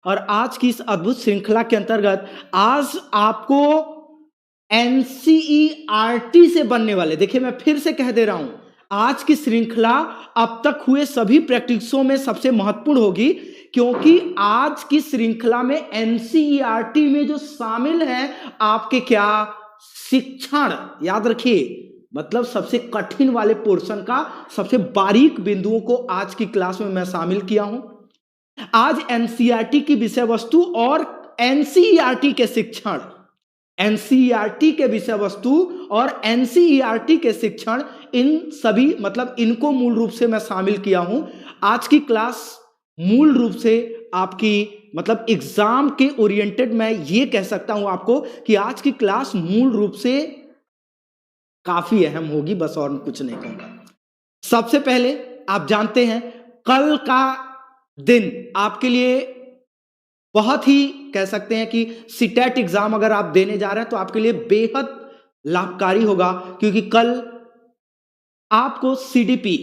और आज की इस अद्भुत श्रृंखला के अंतर्गत आज आपको एनसीईआरटी से बनने वाले, देखिए मैं फिर से कह दे रहा हूं, आज की श्रृंखला अब तक हुए सभी प्रैक्टिसों में सबसे महत्वपूर्ण होगी, क्योंकि आज की श्रृंखला में एनसीईआरटी में जो शामिल है आपके क्या शिक्षण, याद रखिए, मतलब सबसे कठिन वाले पोर्शन का सबसे बारीक बिंदुओं को आज की क्लास में मैं शामिल किया हूं। आज एनसीईआरटी की विषय वस्तु और एनसीईआरटी के शिक्षण, एनसीईआरटी के विषय वस्तु और एनसीईआरटी के शिक्षण, इन सभी मतलब इनको मूल रूप से मैं शामिल किया हूं। आज की क्लास मूल रूप से आपकी मतलब एग्जाम के ओरिएंटेड, मैं ये कह सकता हूं आपको कि आज की क्लास मूल रूप से काफी अहम होगी, बस और कुछ नहीं कहूंगा। सबसे पहले आप जानते हैं कल का दिन आपके लिए बहुत ही कह सकते हैं कि सीटेट एग्जाम अगर आप देने जा रहे हैं तो आपके लिए बेहद लाभकारी होगा, क्योंकि कल आपको सीडीपी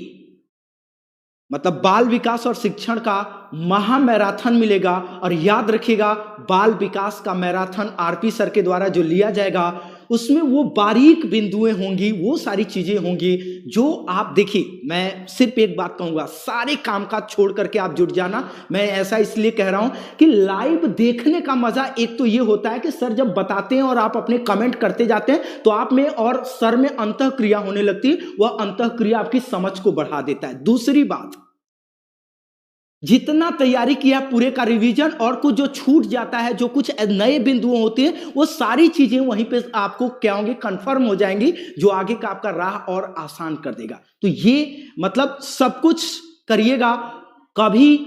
मतलब बाल विकास और शिक्षण का महा मैराथन मिलेगा। और याद रखिएगा, बाल विकास का मैराथन आरपी सर के द्वारा जो लिया जाएगा उसमें वो बारीक बिंदुएं होंगी, वो सारी चीजें होंगी जो आप देखिए, मैं सिर्फ एक बात कहूंगा, सारे कामकाज छोड़ करके आप जुट जाना। मैं ऐसा इसलिए कह रहा हूं कि लाइव देखने का मजा एक तो ये होता है कि सर जब बताते हैं और आप अपने कमेंट करते जाते हैं तो आप में और सर में अंतःक्रिया होने लगती है, वह अंतःक्रिया आपकी समझ को बढ़ा देता है। दूसरी बात, जितना तैयारी किया पूरे का रिवीजन, और कुछ जो छूट जाता है, जो कुछ नए बिंदुओं होते हैं, वो सारी चीजें वहीं पे आपको क्या होंगी, कंफर्म हो जाएंगी, जो आगे का आपका राह और आसान कर देगा। तो ये मतलब सब कुछ करिएगा, कभी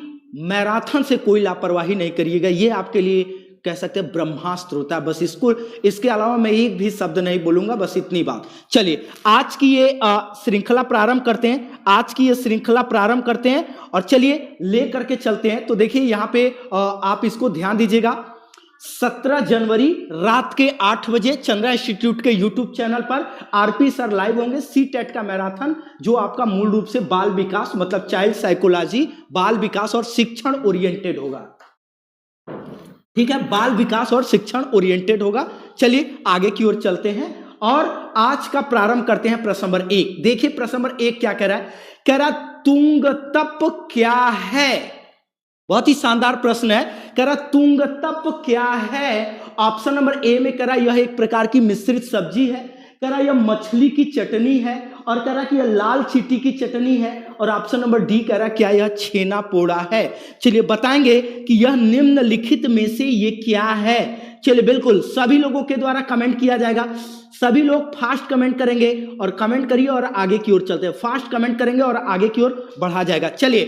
मैराथन से कोई लापरवाही नहीं करिएगा, ये आपके लिए कह सकते हैं ब्रह्मास्त्र होता है। बस इसको, इसके अलावा मैं एक भी शब्द नहीं बोलूंगा, बस इतनी बात। चलिए आज की ये श्रृंखला प्रारंभ करते हैं, आज की ये श्रृंखला प्रारंभ करते हैं और चलिए ले करके चलते हैं। तो देखिए यहाँ पे आप इसको ध्यान दीजिएगा, 17 जनवरी रात के 8 बजे चंद्रा इंस्टीट्यूट के यूट्यूब चैनल पर आरपी सर लाइव होंगे। सीटेट का मैराथन जो आपका मूल रूप से बाल विकास मतलब चाइल्ड साइकोलॉजी, बाल विकास और शिक्षण ओरिएंटेड होगा, ठीक है, बाल विकास और शिक्षण ओरिएंटेड होगा। चलिए आगे की ओर चलते हैं और आज का प्रारंभ करते हैं प्रश्न नंबर 1। देखिए प्रश्न नंबर 1 क्या कह रहा है, कह रहा तुंग तप क्या है। बहुत ही शानदार प्रश्न है, कह रहा तुंग तप क्या है। ऑप्शन नंबर ए में कह रहा यह एक प्रकार की मिश्रित सब्जी है, कह रहा यह मछली की चटनी है, और कह रहा कि यह लाल चींटी की चटनी है, और ऑप्शन नंबर डी कह रहा क्या यह छेना पोड़ा है। चलिए बताएंगे कि यह निम्नलिखित में से ये क्या है। चलिए बिल्कुल सभी लोगों के द्वारा कमेंट किया जाएगा, सभी लोग फास्ट कमेंट करेंगे और कमेंट करिए और आगे की ओर चलते हैं, फास्ट कमेंट करेंगे और आगे की ओर बढ़ा जाएगा। चलिए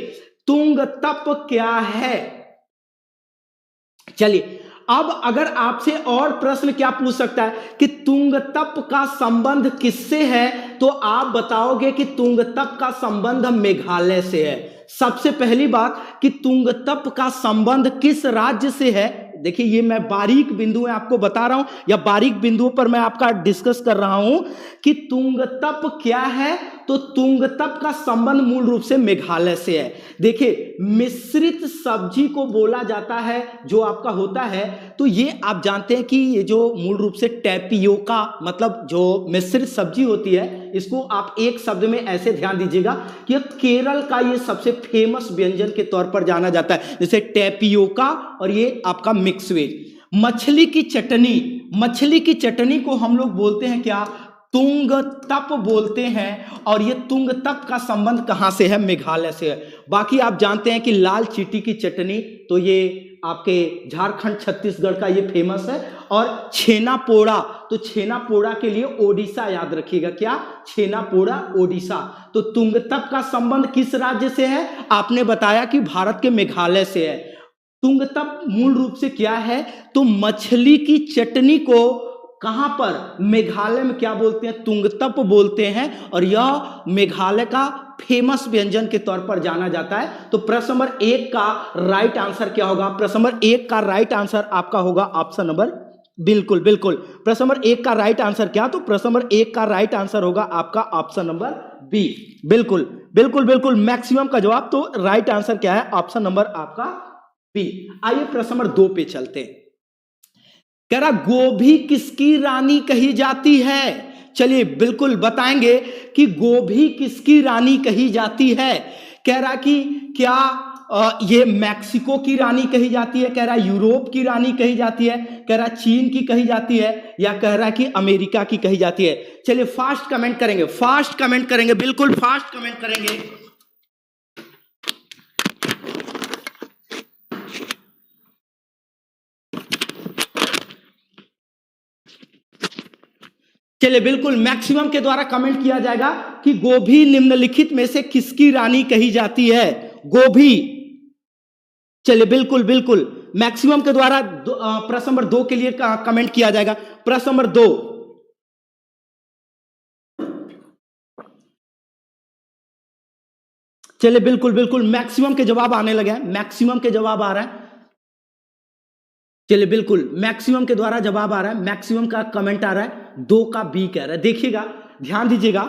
तुंग तप क्या है। चलिए अब अगर आपसे और प्रश्न क्या पूछ सकता है कि तुंग तप का संबंध किससे है, तो आप बताओगे कि तुंग तप का संबंध मेघालय से है। सबसे पहली बात कि तुंग तप का संबंध किस राज्य से है, देखिए ये मैं बारीक बिंदु आपको बता रहा हूं, या बारीक बिंदुओं पर मैं आपका डिस्कस कर रहा हूं कि तुंग तप क्या है। तो तुंग तप का संबंध मूल रूप से मेघालय से है। देखिए मिश्रित सब्जी को बोला जाता है जो आपका होता है, तो ये आप जानते हैं कि ये जो मूल रूप से टैपियोका मतलब जो मिश्रित सब्जी होती है, इसको आप एक शब्द में ऐसे ध्यान दीजिएगा कि केरल का ये सबसे फेमस व्यंजन के तौर पर जाना जाता है, जैसे टैपियोका, और ये आपका मिक्स वेज। मछली की चटनी, मछली की चटनी को हम लोग बोलते हैं क्या, तुंग तप बोलते हैं, और ये तुंग तप का संबंध कहां से है, मेघालय से है। बाकी आप जानते हैं कि लाल चींटी की चटनी तो ये आपके झारखंड छत्तीसगढ़ का ये फेमस है, और छेना पोड़ा, तो छेना पोड़ा के लिए ओडिशा याद रखिएगा, क्या छेना पोड़ा ओडिशा। तो तुंग तप का संबंध किस राज्य से है, आपने बताया कि भारत के मेघालय से है। तुंग तप मूल रूप से क्या है, तो मछली की चटनी को कहां पर, मेघालय में क्या बोलते हैं, तुंग तप बोलते हैं, और यह मेघालय का फेमस व्यंजन के तौर पर जाना जाता है। तो प्रश्न नंबर 1 का राइट आंसर क्या होगा, प्रश्न नंबर 1 का राइट आंसर आपका होगा ऑप्शन नंबर, बिल्कुल बिल्कुल, प्रश्न नंबर 1 का राइट आंसर क्या, तो प्रश्न नंबर 1 का राइट आंसर होगा आपका ऑप्शन नंबर बी। बिल्कुल बिल्कुल बिल्कुल, मैक्सिमम का जवाब, तो राइट आंसर क्या है, ऑप्शन नंबर आपका बी। आइए प्रश्न नंबर 2 पे चलते हैं। कह रहा गोभी किसकी रानी कही जाती है? चलिए बिल्कुल बताएंगे कि गोभी किसकी रानी कही जाती है। कह रहा कि क्या ये मैक्सिको की रानी कही जाती है, कह रहा यूरोप की रानी कही जाती है, कह रहा चीन की कही जाती है, या कह रहा कि अमेरिका की कही जाती है। चलिए फास्ट कमेंट करेंगे, फास्ट कमेंट करेंगे, बिल्कुल फास्ट कमेंट करेंगे। चलिए बिल्कुल मैक्सिमम के द्वारा कमेंट किया जाएगा कि गोभी निम्नलिखित में से किसकी रानी कही जाती है? गोभी। चलिए बिल्कुल बिल्कुल मैक्सिमम के द्वारा प्रश्न नंबर 2 के लिए कमेंट किया जाएगा। प्रश्न नंबर 2, चलिए बिल्कुल बिल्कुल मैक्सिमम के जवाब आने लगे हैं, मैक्सिमम के जवाब आ रहा है। चलिए बिल्कुल मैक्सिमम के द्वारा जवाब आ रहा है, मैक्सिमम का कमेंट आ रहा है, 2 का बी कह रहा है। देखिएगा, ध्यान दीजिएगा,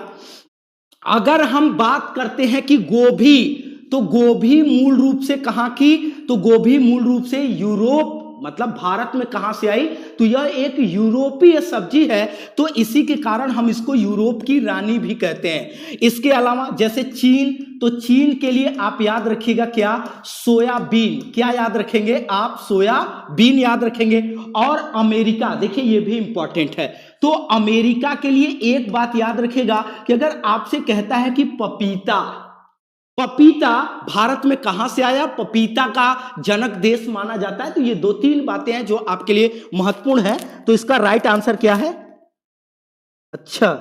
अगर हम बात करते हैं कि गोभी, तो गोभी मूल रूप से कहां की? तो गोभी मूल रूप से यूरोप, मतलब भारत में कहां से आई? तो यह एक यूरोपीय सब्जी है, तो इसी के कारण हम इसको यूरोप की रानी भी कहते हैं। इसके अलावा जैसे चीन, तो चीन के लिए आप याद रखिएगा क्या? सोयाबीन। क्या याद रखेंगे आप? सोयाबीन याद रखेंगे। और अमेरिका, देखिए ये भी इंपॉर्टेंट है, तो अमेरिका के लिए एक बात याद रखेगा कि अगर आपसे कहता है कि पपीता, पपीता भारत में कहां से आया, पपीता का जनक देश माना जाता है, तो ये 2-3 बातें हैं जो आपके लिए महत्वपूर्ण है। तो इसका राइट आंसर क्या है? अच्छा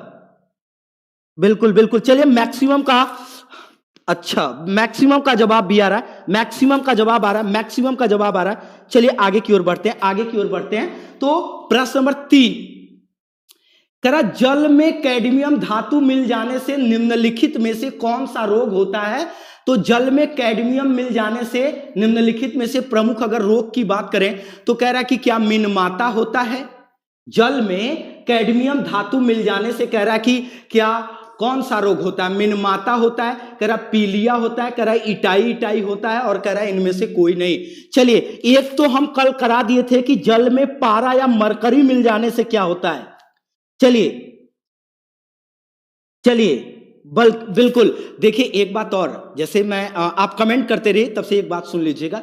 बिल्कुल बिल्कुल, चलिए मैक्सिमम का, अच्छा मैक्सिमम का जवाब भी आ रहा है, मैक्सिमम का जवाब आ रहा है, मैक्सिमम का जवाब आ रहा है। चलिए आगे की ओर बढ़ते हैं, आगे की ओर बढ़ते हैं। तो प्रश्न नंबर 3 कह रहा जल में कैडमियम धातु मिल जाने से निम्नलिखित में से कौन सा रोग होता है? तो जल में कैडमियम मिल जाने से निम्नलिखित में से प्रमुख अगर रोग की बात करें तो कह रहा कि क्या मिनमाता होता है? जल में कैडमियम धातु मिल जाने से कह रहा कि क्या कौन सा रोग होता है? मिनमाता होता है, कह रहा पीलिया होता है, कह रहा इटाई इटाई होता है, और कह रहा इनमें से कोई नहीं। चलिए एक तो हम कल करा दिए थे कि जल में पारा या मरकरी मिल जाने से क्या होता है। चलिए चलिए बिल्कुल, देखिए एक बात और, जैसे मैं आप कमेंट करते रहे तब से एक बात सुन लीजिएगा।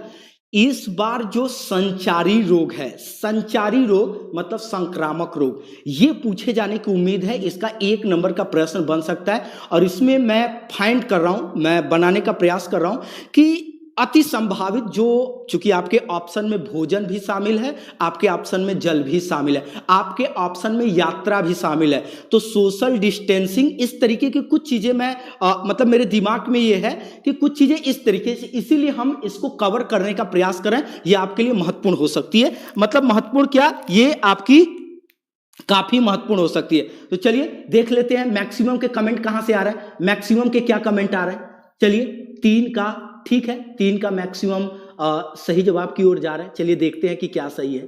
इस बार जो संचारी रोग है, संचारी रोग मतलब संक्रामक रोग, ये पूछे जाने की उम्मीद है। इसका 1 नंबर का प्रश्न बन सकता है, और इसमें मैं फाइंड कर रहा हूं, मैं बनाने का प्रयास कर रहा हूं कि अति संभावित जो, चूंकि आपके ऑप्शन में भोजन भी शामिल है, आपके ऑप्शन में जल भी शामिल है, आपके ऑप्शन में यात्रा भी शामिल है, तो सोशल डिस्टेंसिंग, इस तरीके की कुछ चीजें मैं मतलब मेरे दिमाग में ये है कि कुछ चीजें इस तरीके से, इसीलिए हम इसको कवर करने का प्रयास करें। ये आपके लिए महत्वपूर्ण हो सकती है, मतलब महत्वपूर्ण क्या, ये आपकी काफी महत्वपूर्ण हो सकती है। तो चलिए देख लेते हैं मैक्सिमम के कमेंट कहां से आ रहा है, मैक्सिमम के क्या कमेंट आ रहे हैं। चलिए 3 का, ठीक है, 3 का मैक्सिमम सही जवाब की ओर जा रहा है। चलिए देखते हैं कि क्या सही है।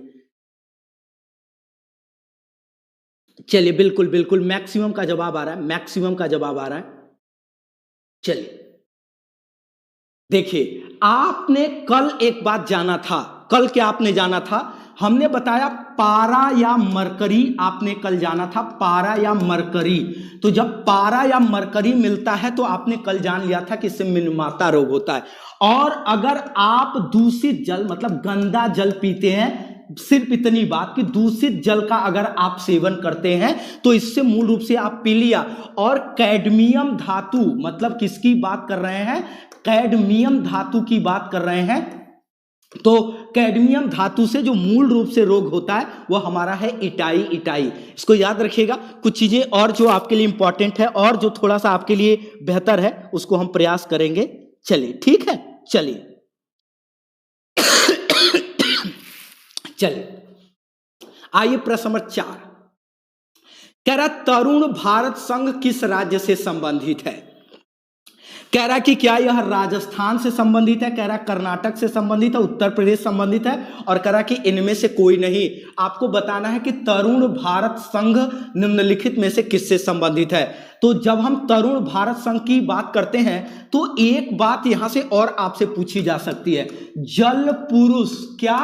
चलिए बिल्कुल बिल्कुल मैक्सिमम का जवाब आ रहा है, मैक्सिमम का जवाब आ रहा है। चलिए देखिए, आपने कल एक बात जाना था, कल क्या आपने जाना था? हमने बताया पारा या मरकरी, आपने कल जाना था पारा या मरकरी। तो जब पारा या मरकरी मिलता है तो आपने कल जान लिया था कि इससे मिनमाता रोग होता है। और अगर आप दूषित जल मतलब गंदा जल पीते हैं, सिर्फ इतनी बात कि दूषित जल का अगर आप सेवन करते हैं तो इससे मूल रूप से आप पीलिया और कैडमियम धातु, मतलब किसकी बात कर रहे हैं? कैडमियम धातु की बात कर रहे हैं। तो कैडमियम धातु से जो मूल रूप से रोग होता है वह हमारा है इटाई इटाई। इसको याद रखिएगा। कुछ चीजें और जो आपके लिए इंपॉर्टेंट है और जो थोड़ा सा आपके लिए बेहतर है उसको हम प्रयास करेंगे। चलिए ठीक है, चलिए चलिए आइए प्रश्न नंबर 4 कह रहा तरुण भारत संघ किस राज्य से संबंधित है? कह रहा कि क्या यह राजस्थान से संबंधित है, कह रहा कर्नाटक से संबंधित है, उत्तर प्रदेश संबंधित है, और कह रहा कि इनमें से कोई नहीं। आपको बताना है कि तरुण भारत संघ निम्नलिखित में से किससे संबंधित है। तो जब हम तरुण भारत संघ की बात करते हैं तो एक बात यहां से और आपसे पूछी जा सकती है, जल पुरुष, क्या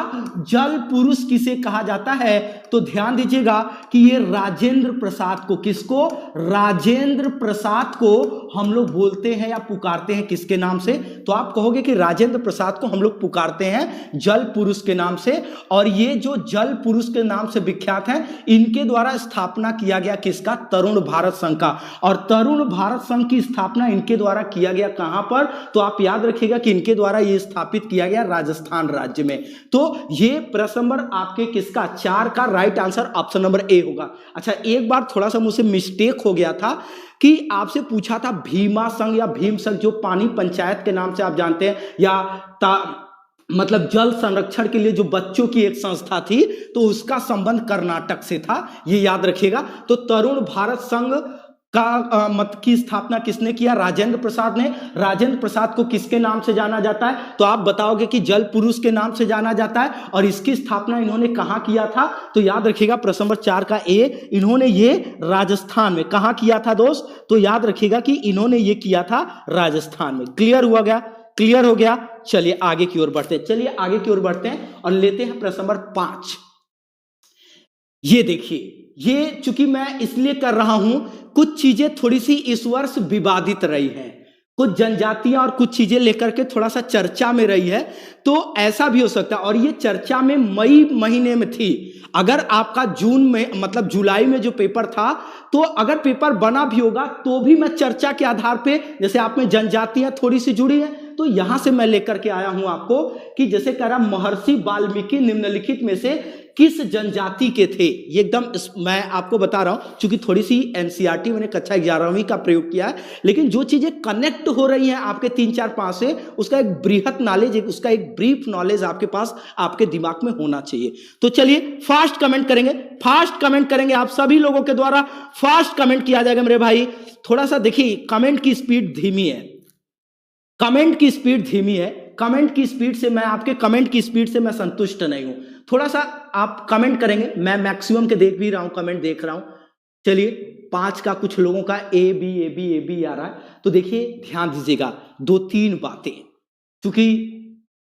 जल पुरुष किसे कहा जाता है? तो ध्यान दीजिएगा कि ये राजेंद्र प्रसाद को, किसको? राजेंद्र प्रसाद को हम लोग बोलते हैं या पुकारते हैं किसके नाम से? तो आप कहोगे कि राजेंद्र प्रसाद को हम लोग पुकारते हैं जल पुरुष के नाम से। और ये जो जल पुरुष के नाम से विख्यात हैं, इनके द्वारा स्थापना किया गया किसका? तरुण भारत संघ का। और तरुण भारत संघ की स्थापना इनके द्वारा किया गया कहां पर? तो आप याद रखिएगा कि इनके द्वारा यह स्थापित किया गया राजस्थान राज्य में। तो ये प्रश्न नंबर आपके किसका? 4 का right answer option number A होगा। अच्छा, एक बार थोड़ा सा मुझसे मिस्टेक हो गया था कि आपसे पूछा था भीमा संघ या भीम संघ, जो पानी पंचायत के नाम से आप जानते हैं, या मतलब जल संरक्षण के लिए जो बच्चों की एक संस्था थी, तो उसका संबंध कर्नाटक से था, ये याद रखिएगा। तो तरुण भारत संघ का मत की स्थापना किसने किया? राजेंद्र प्रसाद ने। राजेंद्र प्रसाद को किसके नाम से जाना जाता है? तो आप बताओगे कि जल पुरुष के नाम से जाना जाता है। और इसकी स्थापना इन्होंने कहां किया था? तो याद रखिएगा प्रश्न नंबर 4 का ए, इन्होंने ये राजस्थान में कहां किया था दोस्त? तो याद रखिएगा कि इन्होंने ये किया था राजस्थान में। क्लियर हुआ गया? क्लियर हो गया? चलिए आगे की ओर बढ़ते हैं, चलिए आगे की ओर बढ़ते हैं और लेते हैं प्रश्न नंबर 5। ये देखिए, ये चूंकि मैं इसलिए कर रहा हूं, कुछ चीजें थोड़ी सी इस वर्ष विवादित रही हैं, कुछ जनजातियां और कुछ चीजें लेकर के थोड़ा सा चर्चा में रही है, तो ऐसा भी हो सकता है। और ये चर्चा में मई महीने में थी। अगर आपका जून में, मतलब जुलाई में जो पेपर था, तो अगर पेपर बना भी होगा तो भी मैं चर्चा के आधार पे, जैसे आप में जनजातियां थोड़ी सी जुड़ी है, तो यहां से मैं लेकर के आया हूं आपको कि जैसे कह रहा महर्षि वाल्मीकि निम्नलिखित में से किस जनजाति के थे। ये एकदम मैं आपको बता रहा हूं, क्योंकि थोड़ी सी एनसीईआरटी मैंने कक्षा 11वीं का प्रयोग किया है, लेकिन जो चीजें कनेक्ट हो रही हैं आपके 3, 4, 5 से, उसका एक बृहत नॉलेज, उसका एक ब्रीफ नॉलेज आपके पास, आपके दिमाग में होना चाहिए। तो चलिए फास्ट कमेंट करेंगे, फास्ट कमेंट करेंगे, आप सभी लोगों के द्वारा फास्ट कमेंट किया जाएगा मेरे भाई। थोड़ा सा देखिए, कमेंट की स्पीड धीमी है, कमेंट की स्पीड धीमी है, कमेंट की स्पीड से मैं, आपके कमेंट की स्पीड से मैं संतुष्ट नहीं हूं। थोड़ा सा आप कमेंट करेंगे, मैं मैक्सिमम के देख भी रहा हूं, कमेंट देख रहा हूं। चलिए 5 का कुछ लोगों का ए बी आ रहा है, तो देखिए ध्यान दीजिएगा 2-3 बातें, क्योंकि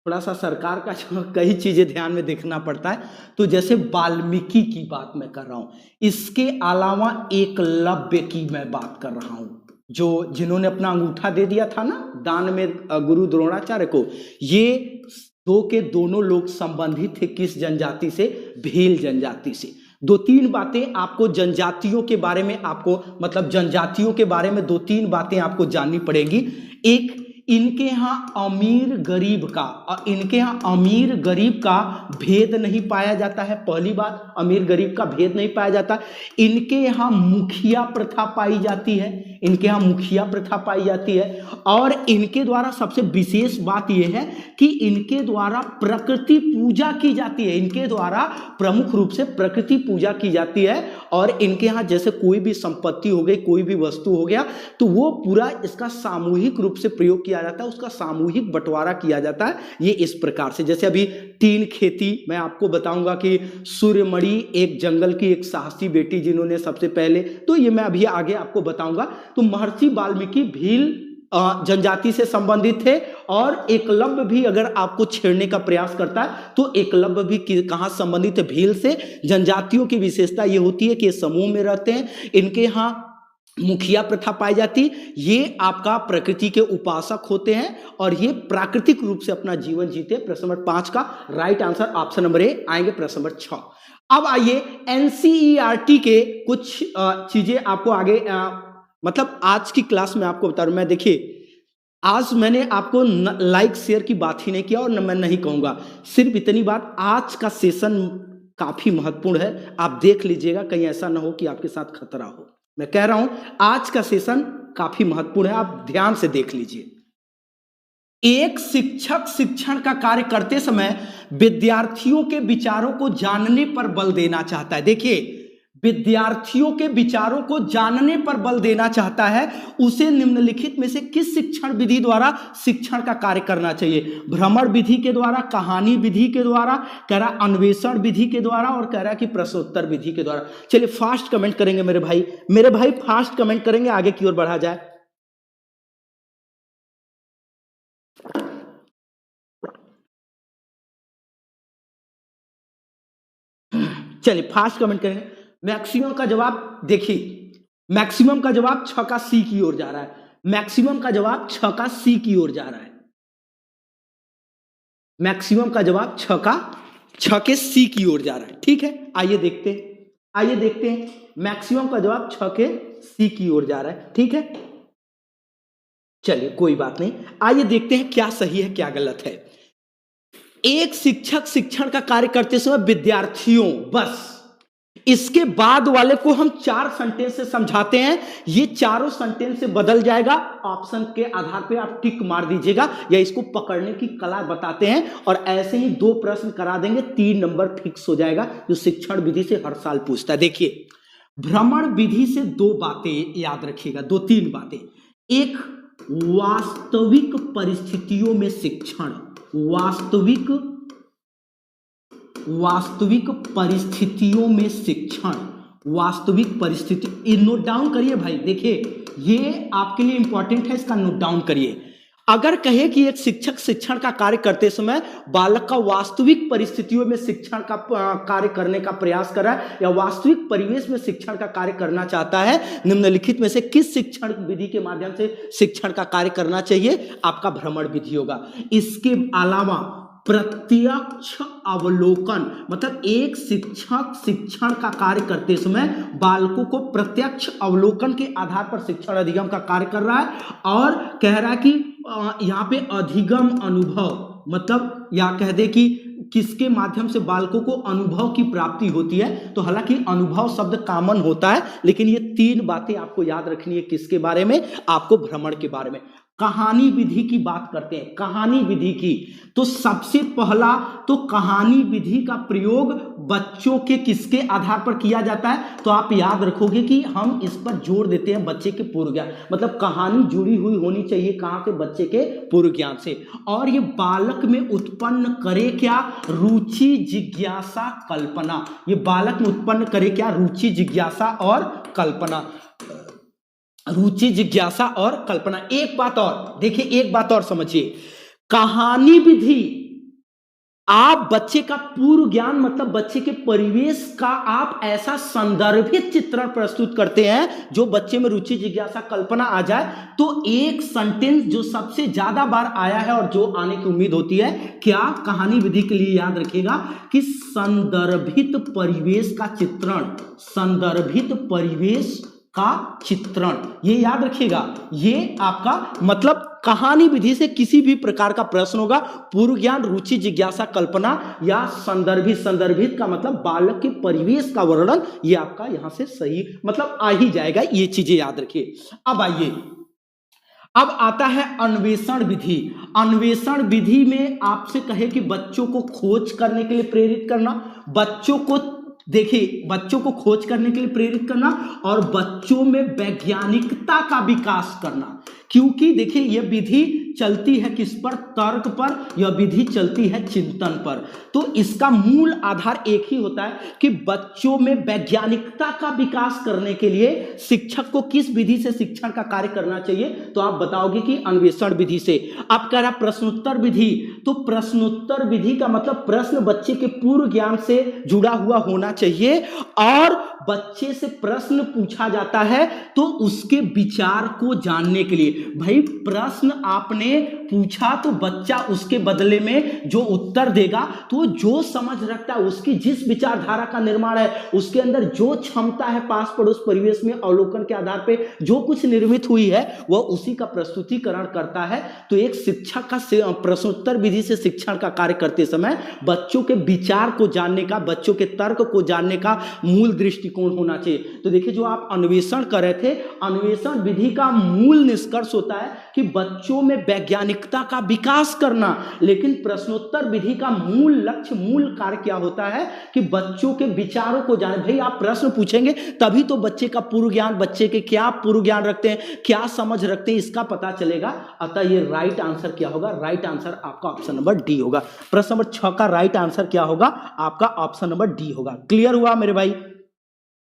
थोड़ा सा सरकार का जो कई चीजें ध्यान में देखना पड़ता है। तो जैसे वाल्मीकि की बात मैं कर रहा हूं, इसके अलावा एकलव्य की मैं बात कर रहा हूं, जो जिन्होंने अपना अंगूठा दे दिया था ना दान में गुरु द्रोणाचार्य को। ये 2 के दोनों लोग संबंधित थे किस जनजाति से? भील जनजाति से। 2-3 बातें आपको जनजातियों के बारे में, आपको मतलब जनजातियों के बारे में 2-3 बातें आपको जाननी पड़ेगी। एक, इनके यहां अमीर गरीब का, इनके यहां अमीर गरीब का भेद नहीं पाया जाता है। पहली बात, अमीर गरीब का भेद नहीं पाया जाता। इनके यहां मुखिया प्रथा पाई जाती है, इनके यहां मुखिया प्रथा पाई जाती है। और इनके द्वारा सबसे विशेष बात यह है कि इनके द्वारा प्रकृति पूजा की जाती है, इनके द्वारा प्रमुख रूप से प्रकृति पूजा की जाती है। और इनके यहां जैसे कोई भी संपत्ति हो गई, कोई भी वस्तु हो गया, तो वो पूरा इसका सामूहिक रूप से प्रयोग किया जाता है, उसका सामूहिक बंटवारा किया जाता है। ये इस प्रकार से, जैसे अभी 3 खेती मैं आपको बताऊंगा कि सूर्यमणि एक जंगल की एक साहसी बेटी जिन्होंने सबसे पहले, तो ये मैं अभी आगे आपको बताऊंगा। तो महर्षि वाल्मीकि भील जनजाति से संबंधित थे। और एकलव्य भी अगर आपको छेड़ने का प्रयास करता है तो एकलव्य भी कहां संबंधित है? भील से। जनजातियों की विशेषता ये होती है कि समूह में रहते हैं, इनके यहां मुखिया प्रथा पाई जाती, ये आपका प्रकृति के उपासक होते हैं और ये प्राकृतिक रूप से अपना जीवन जीते। प्रश्न नंबर 5 का right answer option number A. आएंगे प्रश्न नंबर 6। अब आइए एनसीईआरटी के कुछ चीजें आपको आगे मतलब आज की क्लास में आपको बता रहा हूं मैं। देखिए आज मैंने आपको लाइक शेयर की बात ही नहीं किया और मैं नहीं कहूंगा, सिर्फ इतनी बात, आज का सेशन काफी महत्वपूर्ण है, आप देख लीजिएगा, कहीं ऐसा ना हो कि आपके साथ खतरा हो। मैं कह रहा हूं आज का सेशन काफी महत्वपूर्ण है, आप ध्यान से देख लीजिए। एक शिक्षक शिक्षण का कार्य करते समय विद्यार्थियों के विचारों को जानने पर बल देना चाहता है। देखिए विद्यार्थियों के विचारों को जानने पर बल देना चाहता है, उसे निम्नलिखित में से किस शिक्षण विधि द्वारा शिक्षण का कार्य करना चाहिए? भ्रमण विधि के द्वारा, कहानी विधि के द्वारा, कह रहा अन्वेषण विधि के द्वारा, और कह रहा कि प्रश्नोत्तर विधि के द्वारा। चलिए फास्ट कमेंट करेंगे मेरे भाई फास्ट कमेंट करेंगे, आगे की ओर बढ़ा जाए। चलिए फास्ट कमेंट करेंगे। मैक्सिमम का जवाब देखिए, मैक्सिमम का जवाब 6 का सी की ओर जा रहा है। मैक्सिमम का जवाब 6 का सी की ओर जा रहा है। मैक्सिमम का जवाब 6 के सी की ओर जा रहा है। ठीक है, आइए देखते हैं। मैक्सिमम का जवाब 6 के सी की ओर जा रहा है। ठीक है, चलिए कोई बात नहीं, आइए देखते हैं क्या सही है क्या गलत है। एक शिक्षक शिक्षण का कार्य करते समय विद्यार्थियों, बस इसके बाद वाले को हम 4 सेंटेंस से समझाते हैं। ये चारों सेंटेंस से बदल जाएगा, ऑप्शन के आधार पे आप टिक मार दीजिएगा या इसको पकड़ने की कला बताते हैं, और ऐसे ही 2 प्रश्न करा देंगे, 3 नंबर फिक्स हो जाएगा, जो शिक्षण विधि से हर साल पूछता है। देखिए, भ्रमण विधि से 2 बातें याद रखिएगा, 2-3 बातें। एक, वास्तविक परिस्थितियों में शिक्षण, वास्तविक परिस्थितियों में शिक्षण, वास्तविक परिस्थिति, नोट डाउन करिए भाई। देखिए ये आपके लिए इंपॉर्टेंट है, इसका नोट डाउन करिए। अगर कहे कि एक शिक्षक शिक्षण का कार्य करते समय बालक का वास्तविक परिस्थितियों में शिक्षण का कार्य करने का प्रयास कर रहा है या वास्तविक परिवेश में शिक्षण का कार्य करना चाहता है, निम्नलिखित में से किस शिक्षण विधि के माध्यम से शिक्षण का कार्य करना चाहिए? आपका भ्रमण विधि होगा। इसके अलावा प्रत्यक्ष अवलोकन, मतलब एक शिक्षक शिक्षण का कार्य करते समय बालकों को प्रत्यक्ष अवलोकन के आधार पर शिक्षण अधिगम का कार्य कर रहा है, और कह रहा है कि यहाँ पे अधिगम अनुभव, मतलब या कह दे कि किसके माध्यम से बालकों को अनुभव की प्राप्ति होती है। तो हालांकि अनुभव शब्द कॉमन होता है, लेकिन ये 3 बातें आपको याद रखनी है। किसके बारे में? आपको भ्रमण के बारे में। कहानी विधि की बात करते हैं, कहानी विधि की, तो सबसे पहला तो कहानी विधि का प्रयोग बच्चों के किसके आधार पर किया जाता है? तो आप याद रखोगे कि हम इस पर जोर देते हैं बच्चे के पूर्व ज्ञान, मतलब कहानी जुड़ी हुई होनी चाहिए कहां से? बच्चे के पूर्व ज्ञान से। और ये बालक में उत्पन्न करे क्या? रुचि, जिज्ञासा, कल्पना। ये बालक में उत्पन्न करे क्या? रुचि, जिज्ञासा और कल्पना। रुचि, जिज्ञासा और कल्पना। एक बात और देखिए, एक बात और समझिए, कहानी विधि आप बच्चे का पूर्व ज्ञान, मतलब बच्चे के परिवेश का आप ऐसा संदर्भित चित्रण प्रस्तुत करते हैं जो बच्चे में रुचि, जिज्ञासा, कल्पना आ जाए। तो एक सेंटेंस जो सबसे ज्यादा बार आया है और जो आने की उम्मीद होती है, क्या? कहानी विधि के लिए याद रखिएगा कि संदर्भित परिवेश का चित्रण, संदर्भित परिवेश का चित्रण, ये याद रखिएगा। ये आपका मतलब कहानी विधि से किसी भी प्रकार का प्रश्न होगा, पूर्व ज्ञान, रुचि, जिज्ञासा, कल्पना या संदर्भित, संदर्भित का मतलब बालक के परिवेश का वर्णन, ये आपका यहां से सही मतलब आ ही जाएगा। ये चीजें याद रखिए। अब आइए, अब आता है अन्वेषण विधि। अन्वेषण विधि में आपसे कहे कि बच्चों को खोज करने के लिए प्रेरित करना, बच्चों को देखिए, बच्चों को खोज करने के लिए प्रेरित करना और बच्चों में वैज्ञानिकता का विकास करना। क्योंकि देखिए यह विधि चलती है किस पर? तर्क पर। यह विधि चलती है चिंतन पर। तो इसका मूल आधार एक ही होता है कि बच्चों में वैज्ञानिकता का विकास करने के लिए शिक्षक को किस विधि से शिक्षण का कार्य करना चाहिए? तो आप बताओगे कि अन्वेषण विधि से। अब कह रहा प्रश्नोत्तर विधि, तो प्रश्नोत्तर विधि का मतलब प्रश्न बच्चे के पूर्व ज्ञान से जुड़ा हुआ होना चाहिए, और बच्चे से प्रश्न पूछा जाता है तो उसके विचार को जानने के लिए। भाई प्रश्न आपने पूछा तो बच्चा उसके बदले में जो उत्तर देगा, तो जो समझ रखता है, उसकी जिस विचारधारा का निर्माण है, उसके अंदर जो क्षमता है पास पड़ोस परिवेश में अवलोकन के आधार पे जो कुछ निर्मित हुई है, वह उसी का प्रस्तुतिकरण करता है। तो एक शिक्षक का प्रश्नोत्तर विधि से शिक्षण का कार्य करते समय बच्चों के विचार को जानने का, बच्चों के तर्क को जानने का मूल दृष्टिकोण होना चाहिए। तो देखिए, जो आप अन्वेषण कर रहे थे, अन्वेषण विधि का मूल निष्कर्ष होता है कि बच्चों में वैज्ञानिकता का विकास करना। लेकिन प्रश्नोत्तर विधि का मूल लक्ष्य, मूल कार्य क्या होता है कि बच्चों के विचारों को जाने। भाई आप प्रश्न पूछेंगे तभी तो बच्चे का पूर्व ज्ञान, बच्चे के क्या पूर्व ज्ञान रखते हैं, क्या समझ रखते हैं, इसका पता चलेगा। अतः ये राइट आंसर क्या होगा? राइट आंसर आपका ऑप्शन नंबर डी होगा। प्रश्न नंबर 6 का राइट आंसर क्या होगा? आपका ऑप्शन नंबर डी होगा। क्लियर हुआ मेरे भाई?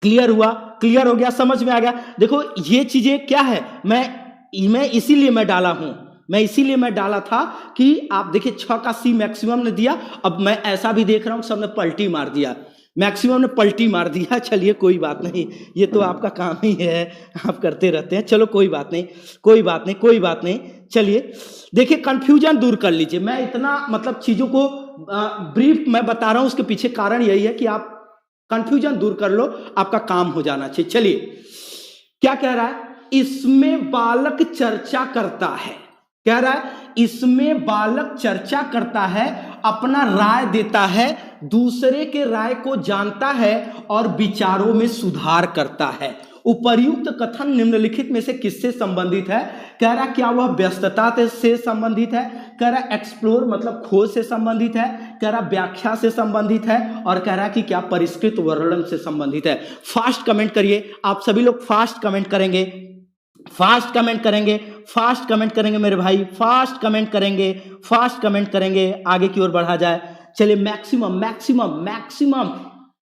क्लियर हुआ? क्लियर हो गया? समझ में आ गया? देखो ये चीजें क्या है, मैं इसीलिए मैं डाला हूं, मैं इसीलिए मैं डाला था कि आप देखिए 6 का सी मैक्सिमम ने दिया। अब मैं ऐसा भी देख रहा हूं सबने पलटी मार दिया, मैक्सिमम ने पलटी मार दिया। चलिए कोई बात नहीं, ये तो आपका काम ही है, आप करते रहते हैं। चलो कोई बात नहीं, कोई बात नहीं, कोई बात नहीं। चलिए देखिए कंफ्यूजन दूर कर लीजिए। मैं इतना मतलब चीजों को ब्रीफ मैं बता रहा हूं, उसके पीछे कारण यही है कि आप कंफ्यूजन दूर कर लो, आपका काम हो जाना चाहिए। चलिए क्या कह रहा है? इसमें बालक चर्चा करता है, कह रहा है इसमें बालक चर्चा करता है, अपना राय देता है, दूसरे के राय को जानता है और विचारों में सुधार करता है। उपर्युक्त कथन निम्नलिखित में से किससे संबंधित है? कह रहा क्या वह व्यस्तता से संबंधित है, कह रहा एक्सप्लोर मतलब खोज से संबंधित है, कह रहा व्याख्या से संबंधित है, और कह रहा कि क्या परिष्कृत वर्णन से संबंधित है। फास्ट कमेंट करिए, आप सभी लोग फास्ट कमेंट करेंगे, फास्ट कमेंट करेंगे, फास्ट कमेंट करेंगे मेरे भाई, फास्ट कमेंट करेंगे, फास्ट कमेंट करेंगे, आगे की ओर बढ़ा जाए। चलिए मैक्सिमम मैक्सिमम मैक्सिमम,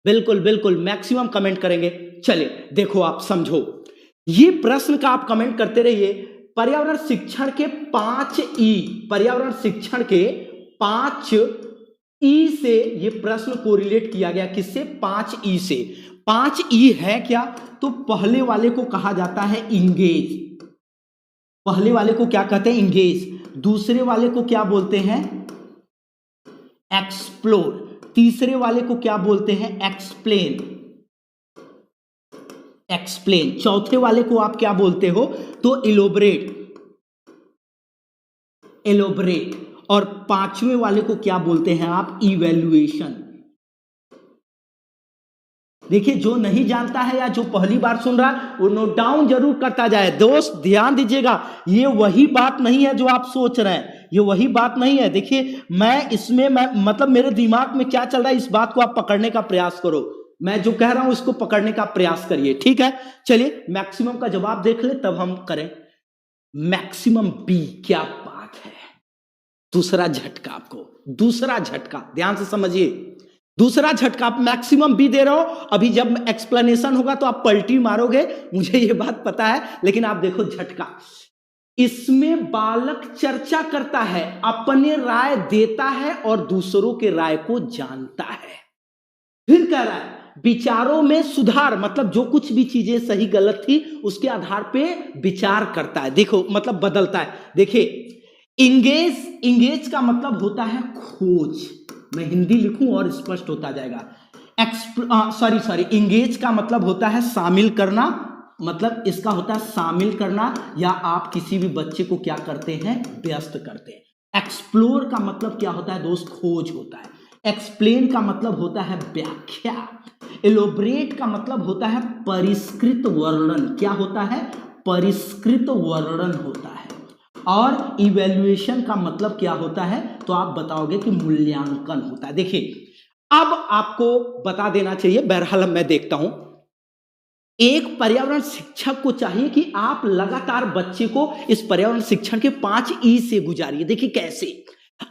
बिल्कुल बिल्कुल मैक्सिमम कमेंट करेंगे। चलिए देखो आप समझो, ये प्रश्न का आप कमेंट करते रहिए। पर्यावरण शिक्षण के 5 ई, पर्यावरण शिक्षण के 5 ई से ये प्रश्न को रिलेट किया गया। किससे? 5 ई से। 5 ई है क्या? तो पहले वाले को कहा जाता है इंगेज, पहले वाले को क्या कहते हैं? इंगेज। दूसरे वाले को क्या बोलते हैं? एक्सप्लोर। तीसरे वाले को क्या बोलते हैं? Explain, explain. चौथे वाले को आप क्या बोलते हो? तो इलोबरेट, इलोबरेट। और 5वें वाले को क्या बोलते हैं आप? इवैल्यूएशन। देखिए जो नहीं जानता है या जो पहली बार सुन रहा है वो नोट डाउन जरूर करता जाए। दोस्त ध्यान दीजिएगा, ये वही बात नहीं है जो आप सोच रहे हैं, ये वही बात नहीं है। देखिए मैं इसमें मतलब मेरे दिमाग में क्या चल रहा है इस बात को आप पकड़ने का प्रयास करो। मैं जो कह रहा हूं इसको पकड़ने का प्रयास करिए, ठीक है? चलिए मैक्सिमम का जवाब देख ले तब हम करें। Maximum B. क्या बात है, दूसरा झटका आपको, दूसरा झटका, ध्यान से समझिए, दूसरा झटका। आप मैक्सिमम बी दे रहे हो, अभी जब एक्सप्लेनेशन होगा तो आप पलटी मारोगे, मुझे ये बात पता है, लेकिन आप देखो झटका। इसमें बालक चर्चा करता है, अपने राय देता है और दूसरों के राय को जानता है। फिर कह रहा है विचारों में सुधार, मतलब जो कुछ भी चीजें सही गलत थी उसके आधार पे विचार करता है। देखो मतलब बदलता है। देखिए इंगेज, इंगेज का मतलब होता है खोज। मैं हिंदी लिखूं और स्पष्ट होता जाएगा। सॉरी, इंगेज का मतलब होता है शामिल करना, मतलब इसका होता है शामिल करना, या आप किसी भी बच्चे को क्या करते हैं? व्यस्त करते हैं। एक्सप्लोर का मतलब क्या होता है दोस्त? खोज होता है। एक्सप्लेन का मतलब होता है व्याख्या। एलोबरेट का मतलब होता है परिष्कृत वर्णन। क्या होता है? परिष्कृत वर्णन होता है। और इवैल्यूएशन का मतलब क्या होता है? तो आप बताओगे कि मूल्यांकन होता है। देखिए अब आपको बता देना चाहिए, बहरहाल मैं देखता हूं, एक पर्यावरण शिक्षक को चाहिए कि आप लगातार बच्चे को इस पर्यावरण शिक्षण के 5 ई से गुजारिए। देखिए कैसे?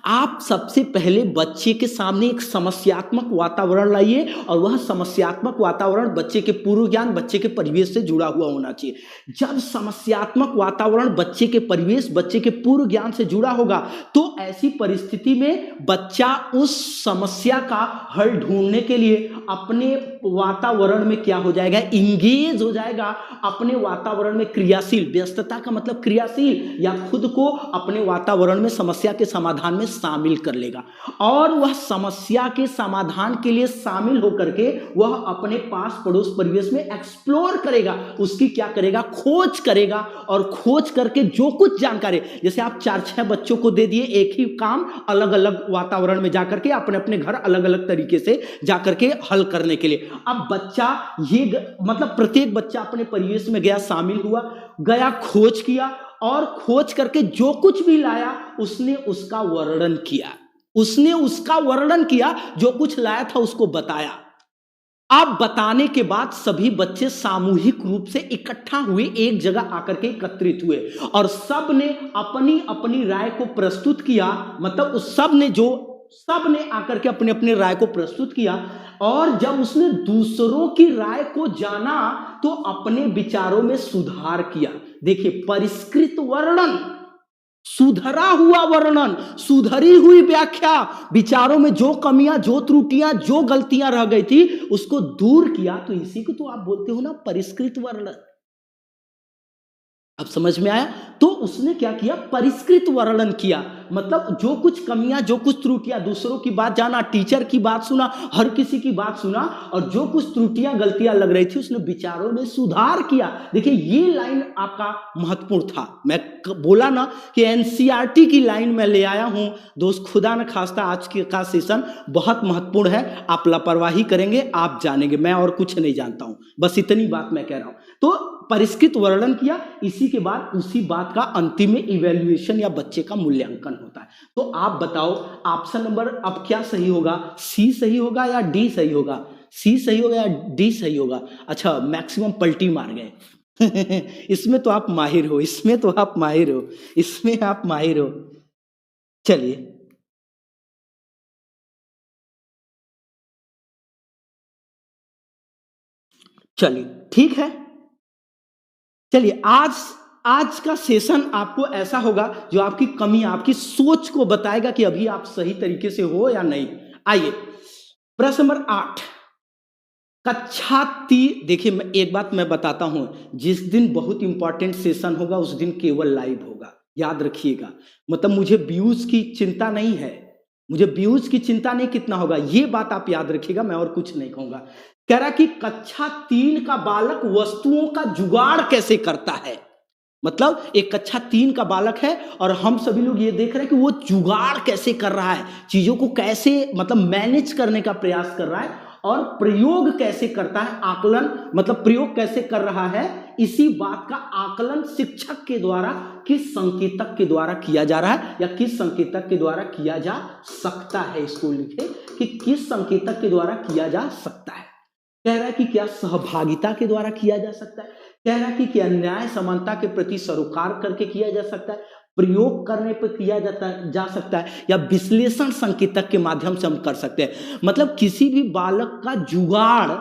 आप सबसे पहले बच्चे के सामने एक समस्यात्मक वातावरण लाइए, और वह समस्यात्मक वातावरण बच्चे के पूर्व ज्ञान, बच्चे के परिवेश से जुड़ा हुआ होना चाहिए। जब समस्यात्मक वातावरण बच्चे के परिवेश, बच्चे के पूर्व ज्ञान से जुड़ा होगा तो ऐसी परिस्थिति में बच्चा उस समस्या का हल ढूंढने के लिए अपने वातावरण में क्या हो जाएगा? इंगेज हो जाएगा, अपने वातावरण में क्रियाशील। व्यस्तता का मतलब क्रियाशील, या खुद को अपने वातावरण में समस्या के समाधान में शामिल कर लेगा, और वह समस्या के समाधान के लिए शामिल होकर के वह अपने पास पड़ोस परिवेश में एक्सप्लोर करेगा, उसकी क्या करेगा? खोज करेगा। और खोज करके जो कुछ जानकारी, जैसे आप 4-6 बच्चों को दे दिए एक ही काम, अलग अलग वातावरण में जाकर के अपने अपने घर अलग अलग तरीके से जाकर के हल करने के लिए। अब बच्चा ये मतलब प्रत्येक बच्चा अपने परिवेश में गया, शामिल हुआ, गया खोज किया, और खोज करके जो कुछ भी लाया उसने उसका वर्णन किया, उसने उसका वर्णन किया, जो कुछ लाया था उसको बताया। अब बताने के बाद सभी बच्चे सामूहिक रूप से इकट्ठा हुए, एक जगह आकर के एकत्रित हुए और सब ने अपनी अपनी राय को प्रस्तुत किया। मतलब उस सब ने आकर के अपने अपने राय को प्रस्तुत किया और जब उसने दूसरों की राय को जाना तो अपने विचारों में सुधार किया। देखिए, परिष्कृत वर्णन, सुधरा हुआ वर्णन, सुधरी हुई व्याख्या, विचारों में जो कमियां, जो त्रुटियां, जो गलतियां रह गई थी उसको दूर किया। तो इसी को तो आप बोलते हो ना परिष्कृत वर्णन। अब समझ में आया? तो उसने क्या किया, परिष्कृत वर्णन किया। मतलब जो कुछ कमियां, जो कुछ त्रुटियां, दूसरों की बात जाना, टीचर की बात सुना, हर किसी की बात सुना और जो कुछ त्रुटियां गलतियां लग रही थी उसने विचारों में सुधार किया। देखिए, ये लाइन आपका महत्वपूर्ण था। मैं बोला ना कि एनसीईआरटी की लाइन में ले आया हूं। दोस्त, खुदा न खास्ता आज का सेशन बहुत महत्वपूर्ण है। आप लापरवाही करेंगे, आप जानेंगे, मैं और कुछ नहीं जानता हूं, बस इतनी बात मैं कह रहा हूं। तो परिष्कृत वर्णन किया, इसी के बाद उसी बात का अंतिम में इवैल्यूएशन या बच्चे का मूल्यांकन होता है। तो आप बताओ ऑप्शन नंबर अब क्या सही होगा, सी सही होगा या डी सही होगा? सी सही होगा या डी सही होगा? अच्छा, मैक्सिमम पलटी मार गए इसमें तो आप माहिर हो, इसमें तो आप माहिर हो, इसमें आप माहिर हो। चलिए, चलिए ठीक है। चलिए, आज का सेशन आपको ऐसा होगा जो आपकी कमी, आपकी सोच को बताएगा कि अभी आप सही तरीके से हो या नहीं। आइए, प्रश्न नंबर 8, कक्षा 3। देखिए, मैं एक बात मैं बताता हूं, जिस दिन बहुत इंपॉर्टेंट सेशन होगा उस दिन केवल लाइव होगा, याद रखिएगा। मतलब मुझे व्यूज की चिंता नहीं है, मुझे व्यूज की चिंता नहीं कितना होगा, ये बात आप याद रखिएगा, मैं और कुछ नहीं कहूंगा। कह रहा कि कक्षा 3 का बालक वस्तुओं का जुगाड़ कैसे करता है। मतलब एक कक्षा 3 का बालक है और हम सभी लोग ये देख रहे हैं कि वो जुगाड़ कैसे कर रहा है, चीजों को कैसे मतलब मैनेज करने का प्रयास कर रहा है और प्रयोग कैसे करता है, आकलन मतलब प्रयोग कैसे कर रहा है। इसी बात का आकलन शिक्षक के द्वारा किस संकेतक के द्वारा किया जा रहा है या किस संकेतक के द्वारा किया जा सकता है। इसको लिखे कि किस संकेतक के द्वारा किया जा सकता है। कह रहा है कि क्या सहभागिता के द्वारा किया जा सकता है, कह रहा है कि क्या न्याय समानता के प्रति सरोकार करके किया जा सकता है, प्रयोग करने पर किया जा सकता है या विश्लेषण संकेतक के माध्यम से हम कर सकते हैं। मतलब किसी भी बालक का जुगाड़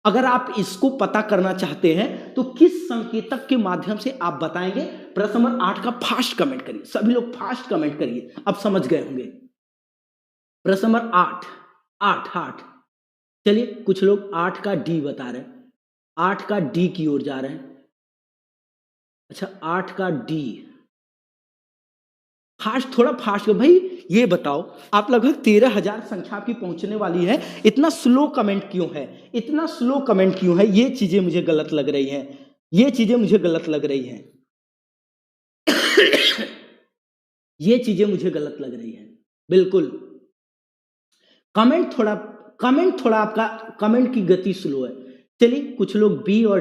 अगर आप इसको पता करना चाहते हैं तो किस संकेतक के माध्यम से आप बताएंगे। प्रश्न नंबर 8 का फास्ट कमेंट करिए, सभी लोग फास्ट कमेंट करिए, अब समझ गए होंगे। प्रश्न नंबर 8। चलिए, कुछ लोग 8 का डी बता रहे हैं, 8 का डी की ओर जा रहे हैं। अच्छा, 8 का डी, फास्ट, थोड़ा फास्ट भाई। ये बताओ, आप लगभग 13,000 संख्या की पहुंचने वाली है, इतना स्लो कमेंट क्यों है, इतना स्लो कमेंट क्यों है? ये चीजें मुझे गलत लग रही हैं, ये चीजें मुझे गलत लग रही हैं ये चीजें मुझे गलत लग रही हैं, बिल्कुल। कमेंट थोड़ा आपका कमेंट की गति स्लो है। चलिए, कुछ लोग बी और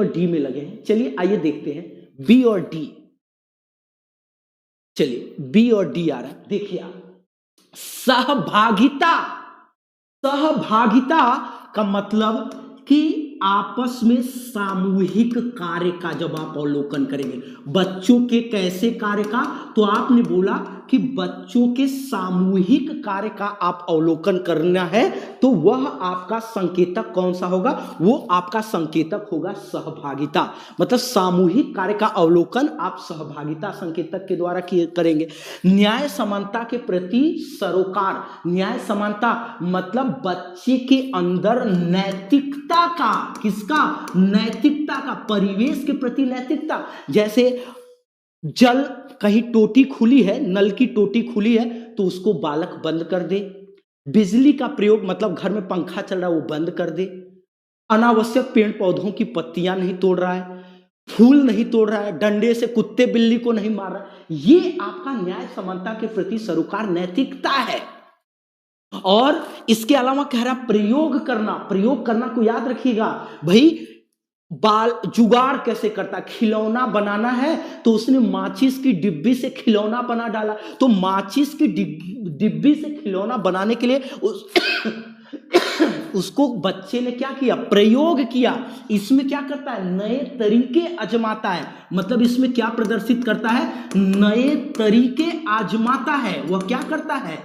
डी में लगे हैं। चलिए आइए देखते हैं बी और डी। चलिए, बी और डी आ रहा है, देखिए आप, सहभागिता का मतलब कि आपस में सामूहिक कार्य का जब आप अवलोकन करेंगे, बच्चों के कैसे कार्य का, तो आपने बोला कि बच्चों के सामूहिक कार्य का आप अवलोकन करना है, तो वह आपका संकेतक कौन सा होगा? वो आपका संकेतक होगा सहभागिता। मतलब सामूहिक कार्य का अवलोकन आप सहभागिता संकेतक के द्वारा करेंगे। न्याय समानता के प्रति सरोकार, न्याय समानता मतलब बच्चे के अंदर नैतिकता का, किसका? नैतिकता का, परिवेश के प्रति नैतिकता। जैसे जल, कहीं टोटी खुली है, नल की टोटी खुली है तो उसको बालक बंद कर दे। बिजली का प्रयोग मतलब घर में पंखा चल रहा है वो बंद कर दे। अनावश्यक पेड़ पौधों की पत्तियां नहीं तोड़ रहा है, फूल नहीं तोड़ रहा है, डंडे से कुत्ते बिल्ली को नहीं मार रहा है। ये आपका न्याय समानता के प्रति सरोकार, नैतिकता है। और इसके अलावा कह रहा प्रयोग करना को याद रखिएगा भाई। बाल जुगाड़ कैसे करता, खिलौना बनाना है तो उसने माचिस की डिब्बी से खिलौना बना डाला। तो माचिस की डिब्बी से खिलौना बनाने के लिए उसको बच्चे ने क्या किया, प्रयोग किया। इसमें क्या करता है, नए तरीके आजमाता है। मतलब इसमें क्या प्रदर्शित करता है, नए तरीके आजमाता है। वह क्या करता है,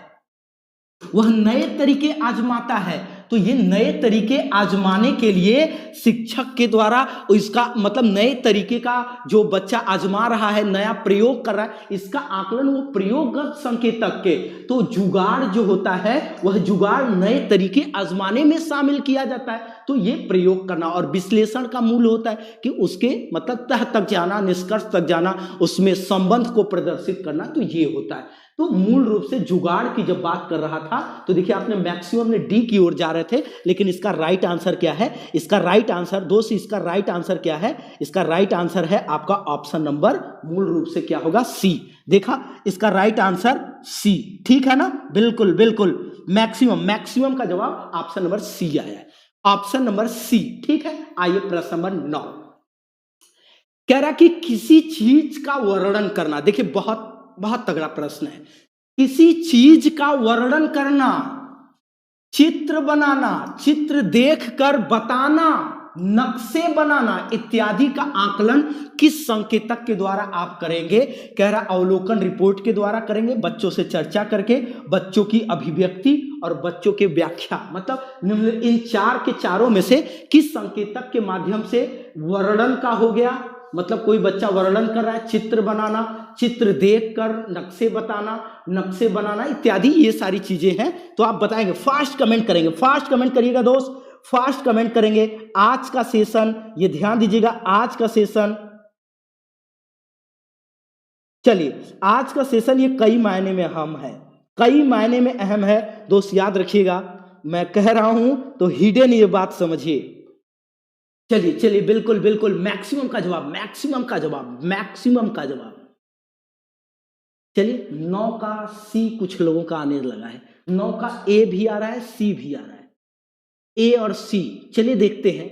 वह नए तरीके आजमाता है। तो ये नए तरीके आजमाने के लिए शिक्षक के द्वारा इसका मतलब नए तरीके का जो बच्चा आजमा रहा है, नया प्रयोग कर रहा है, इसका आकलन वो प्रयोगगत संकेतक के। तो जुगाड़ जो होता है वह जुगाड़ नए तरीके आजमाने में शामिल किया जाता है। तो ये प्रयोग करना, और विश्लेषण का मूल होता है कि उसके मतलब तह तक जाना, निष्कर्ष तक जाना, उसमें संबंध को प्रदर्शित करना। तो ये होता है। तो मूल रूप से जुगाड़ की जब बात कर रहा था तो देखिए आपने मैक्सिमम ने डी की ओर जा रहे थे, लेकिन इसका राइट आंसर क्या है, इसका राइट आंसर दोस्त, इसका राइट आंसर क्या है, इसका राइट आंसर है आपका ऑप्शन नंबर मूल रूप से क्या होगा, सी। देखा, इसका राइट आंसर सी, ठीक है ना, बिल्कुल बिल्कुल। मैक्सिमम का जवाब ऑप्शन नंबर सी आया है, ऑप्शन नंबर सी, ठीक है। आइए प्रश्न नंबर 9 कह रहा कि किसी चीज का वर्णन करना। देखिए बहुत बहुत तगड़ा प्रश्न है। किसी चीज का वर्णन करना, चित्र बनाना, चित्र देखकर बताना, नक्शे बनाना इत्यादि का आकलन किस संकेतक के द्वारा आप करेंगे। कह रहा अवलोकन रिपोर्ट के द्वारा करेंगे, बच्चों से चर्चा करके, बच्चों की अभिव्यक्ति और बच्चों के व्याख्या। मतलब इन चार के चारों में से किस संकेतक के माध्यम से वर्णन का हो गया, मतलब कोई बच्चा वर्णन कर रहा है, चित्र बनाना, चित्र देखकर नक्शे बताना, नक्शे बनाना इत्यादि, ये सारी चीजें हैं। तो आप बताएंगे, फास्ट कमेंट करेंगे, फास्ट कमेंट करिएगा दोस्त, फास्ट कमेंट करेंगे। आज का सेशन, ये ध्यान दीजिएगा, आज का सेशन, चलिए आज का सेशन ये कई मायने में अहम है, कई मायने में अहम है दोस्त, याद रखिएगा। मैं कह रहा हूं तो हिडन ये बात समझिए। चलिए चलिए, बिल्कुल बिल्कुल, मैक्सिमम का जवाब, मैक्सिमम का जवाब, मैक्सिमम का जवाब। चलिए 9 का सी कुछ लोगों का आने लगा है, 9 का ए भी आ रहा है, सी भी आ रहा है, ए और सी। चलिए देखते हैं।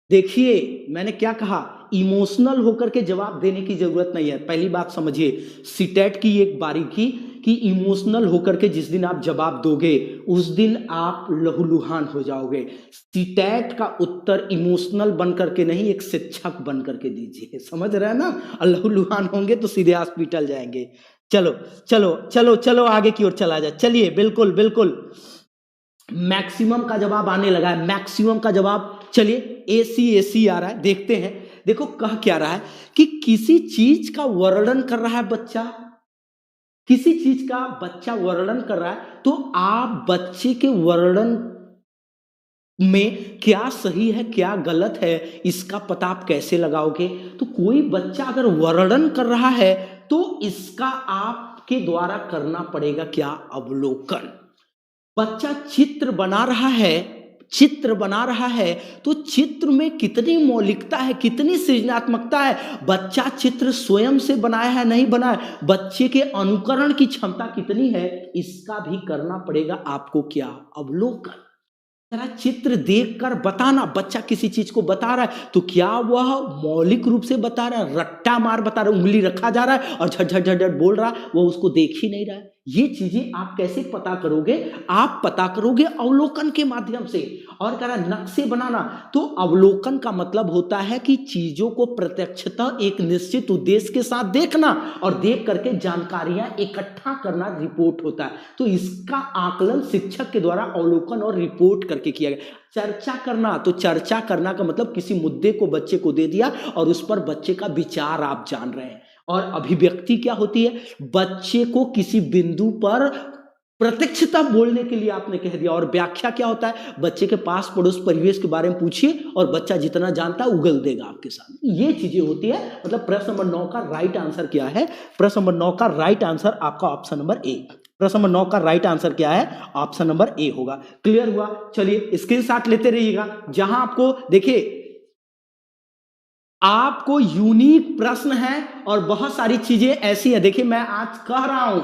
देखिए मैंने क्या कहा, इमोशनल होकर के जवाब देने की जरूरत नहीं है। पहली बात समझिए, सीटेट की एक बारीकी कि इमोशनल होकर के जिस दिन आप जवाब दोगे उस दिन आप लहूलुहान हो जाओगे। सीटेट का उत्तर इमोशनल बन करके नहीं, एक शिक्षक बन करके दीजिए, समझ रहे हैं ना। लहूलुहान होंगे तो सीधे हॉस्पिटल जाएंगे। चलो चलो चलो चलो आगे की ओर चला जाए। चलिए बिल्कुल बिल्कुल, मैक्सिमम का जवाब आने लगा है, मैक्सिमम का जवाब। चलिए एसी आ रहा है, देखते हैं। देखो कह क्या रहा है कि किसी चीज का वर्णन कर रहा है बच्चा, किसी चीज का बच्चा वर्णन कर रहा है, तो आप बच्चे के वर्णन में क्या सही है क्या गलत है इसका पता आप कैसे लगाओगे। तो कोई बच्चा अगर वर्णन कर रहा है तो इसका आपके द्वारा करना पड़ेगा क्या, अवलोकन। बच्चा चित्र बना रहा है, चित्र बना रहा है तो चित्र में कितनी मौलिकता है, कितनी सृजनात्मकता है। बच्चा चित्र स्वयं से बनाया है नहीं बनाया, बच्चे के अनुकरण की क्षमता कितनी है, इसका भी करना पड़ेगा आपको क्या, अवलोकन। जरा चित्र देखकर बताना, बच्चा किसी चीज को बता रहा है तो क्या वह मौलिक रूप से बता रहा है, रट्टा मार बता रहा है, उंगली रखा जा रहा है और झट झट झट बोल रहा है, वो उसको देख ही नहीं रहा है। ये चीजें आप कैसे पता करोगे, आप पता करोगे अवलोकन के माध्यम से। और कह रहा नक्शे बनाना, तो अवलोकन का मतलब होता है कि चीजों को प्रत्यक्षतः एक निश्चित उद्देश्य के साथ देखना और देख करके जानकारियां इकट्ठा करना, रिपोर्ट होता है। तो इसका आकलन शिक्षक के द्वारा अवलोकन और रिपोर्ट करके किया गया। चर्चा करना, तो चर्चा करना का मतलब किसी मुद्दे को बच्चे को दे दिया और उस पर बच्चे का विचार आप जान रहे हैं। और अभिव्यक्ति क्या होती है, बच्चे को किसी बिंदु पर प्रत्यक्षता बोलने के लिए आपने कह दिया। और व्याख्या क्या होता है, बच्चे के पास पड़ोस परिवेश के बारे में पूछिए और बच्चा जितना जानता है उगल देगा आपके सामने। ये चीजें होती है। मतलब प्रश्न नंबर 9 का राइट आंसर क्या है, प्रश्न नंबर 9 का राइट आंसर आपका ऑप्शन नंबर ए। प्रश्न नंबर 9 का राइट आंसर क्या है, ऑप्शन नंबर ए होगा। क्लियर हुआ। चलिए स्क्रीनशॉट लेते रहिएगा। जहां आपको देखिए आपको यूनिक प्रश्न है और बहुत सारी चीजें ऐसी है। देखिए मैं आज कह रहा हूं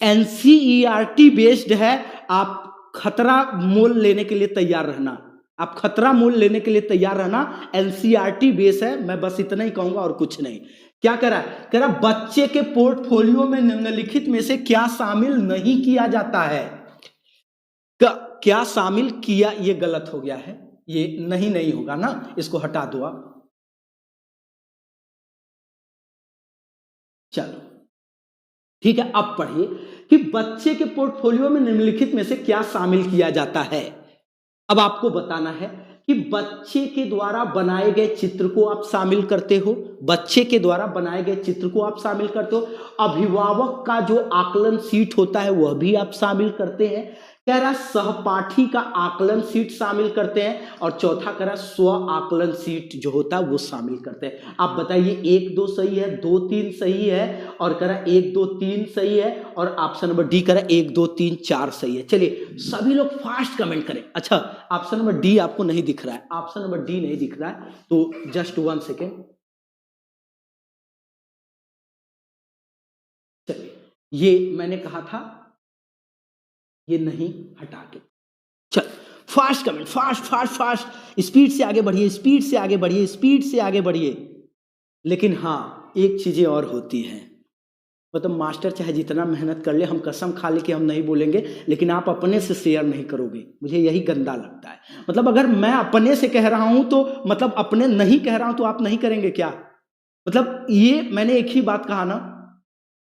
एनसीईआरटी बेस्ड है, आप खतरा मोल लेने के लिए तैयार रहना। आप खतरा मोल लेने के लिए तैयार रहना। एनसीईआरटी बेस है, मैं बस इतना ही कहूंगा और कुछ नहीं। क्या करा? कह रहा बच्चे के पोर्टफोलियो में निम्नलिखित में से क्या शामिल नहीं किया जाता है? क्या शामिल किया? ये गलत हो गया है, ये नहीं होगा ना, इसको हटा दो आप। चलो ठीक है, अब पढ़िए कि बच्चे के पोर्टफोलियो में निम्नलिखित में से क्या शामिल किया जाता है। अब आपको बताना है कि बच्चे के द्वारा बनाए गए चित्र को आप शामिल करते हो, बच्चे के द्वारा बनाए गए चित्र को आप शामिल करते हो, अभिभावक का जो आकलन शीट होता है वह भी आप शामिल करते हैं, कह रहा सहपाठी का आकलन शीट शामिल करते हैं, और चौथा कह रहा स्व आकलन शीट जो होता है वो शामिल करते हैं। आप बताइए 1 2 सही है, 2 3 सही है, और कह रहा 1 2 3 सही है, और ऑप्शन नंबर डी कह रहा 1 2 3 4 सही है। चलिए सभी लोग फास्ट कमेंट करें। अच्छा ऑप्शन नंबर डी आपको नहीं दिख रहा है, ऑप्शन नंबर डी नहीं दिख रहा है, तो जस्ट 1 सेकेंड। चलिए ये मैंने कहा था, ये नहीं, हटा के। चल fast comment, fast fast fast, speed से आगे बढ़िए, स्पीड से आगे बढ़िए, स्पीड से आगे बढ़िए। लेकिन हाँ एक चीजें और होती हैं, मतलब मास्टर चाहे जितना मेहनत कर ले, हम कसम खा ले कि हम नहीं बोलेंगे, लेकिन आप अपने से शेयर नहीं करोगे, मुझे यही गंदा लगता है। मतलब अगर मैं अपने से कह रहा हूं तो मतलब अपने नहीं कह रहा हूं तो आप नहीं करेंगे क्या? मतलब ये मैंने एक ही बात कहा ना,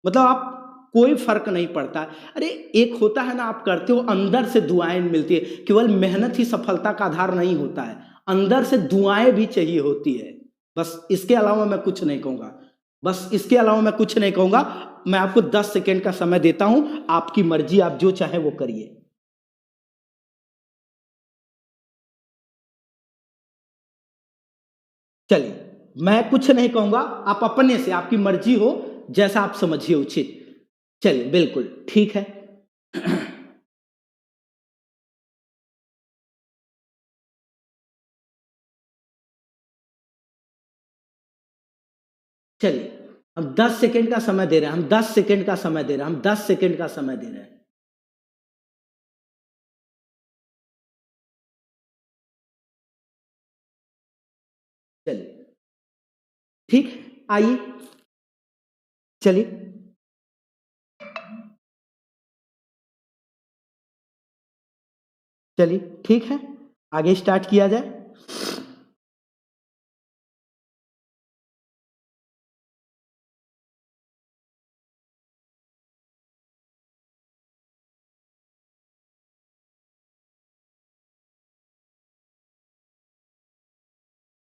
मतलब आप कोई फर्क नहीं पड़ता। अरे एक होता है ना, आप करते हो अंदर से दुआएं मिलती है, केवल मेहनत ही सफलता का आधार नहीं होता है, अंदर से दुआएं भी चाहिए होती है। बस इसके अलावा मैं कुछ नहीं कहूंगा, बस इसके अलावा मैं कुछ नहीं कहूंगा। मैं आपको 10 सेकेंड का समय देता हूं, आपकी मर्जी, आप जो चाहे वो करिए। चलिए मैं कुछ नहीं कहूंगा, आप अपने से, आपकी मर्जी हो, जैसा आप समझिए उचित। चलिए बिल्कुल ठीक है। चलिए हम 10 सेकेंड का समय दे रहे हैं, हम 10 सेकेंड का समय दे रहे हैं, हम 10 सेकेंड का समय दे रहे हैं। चलिए ठीक, आइए चलिए। चलिए ठीक है, आगे स्टार्ट किया जाए।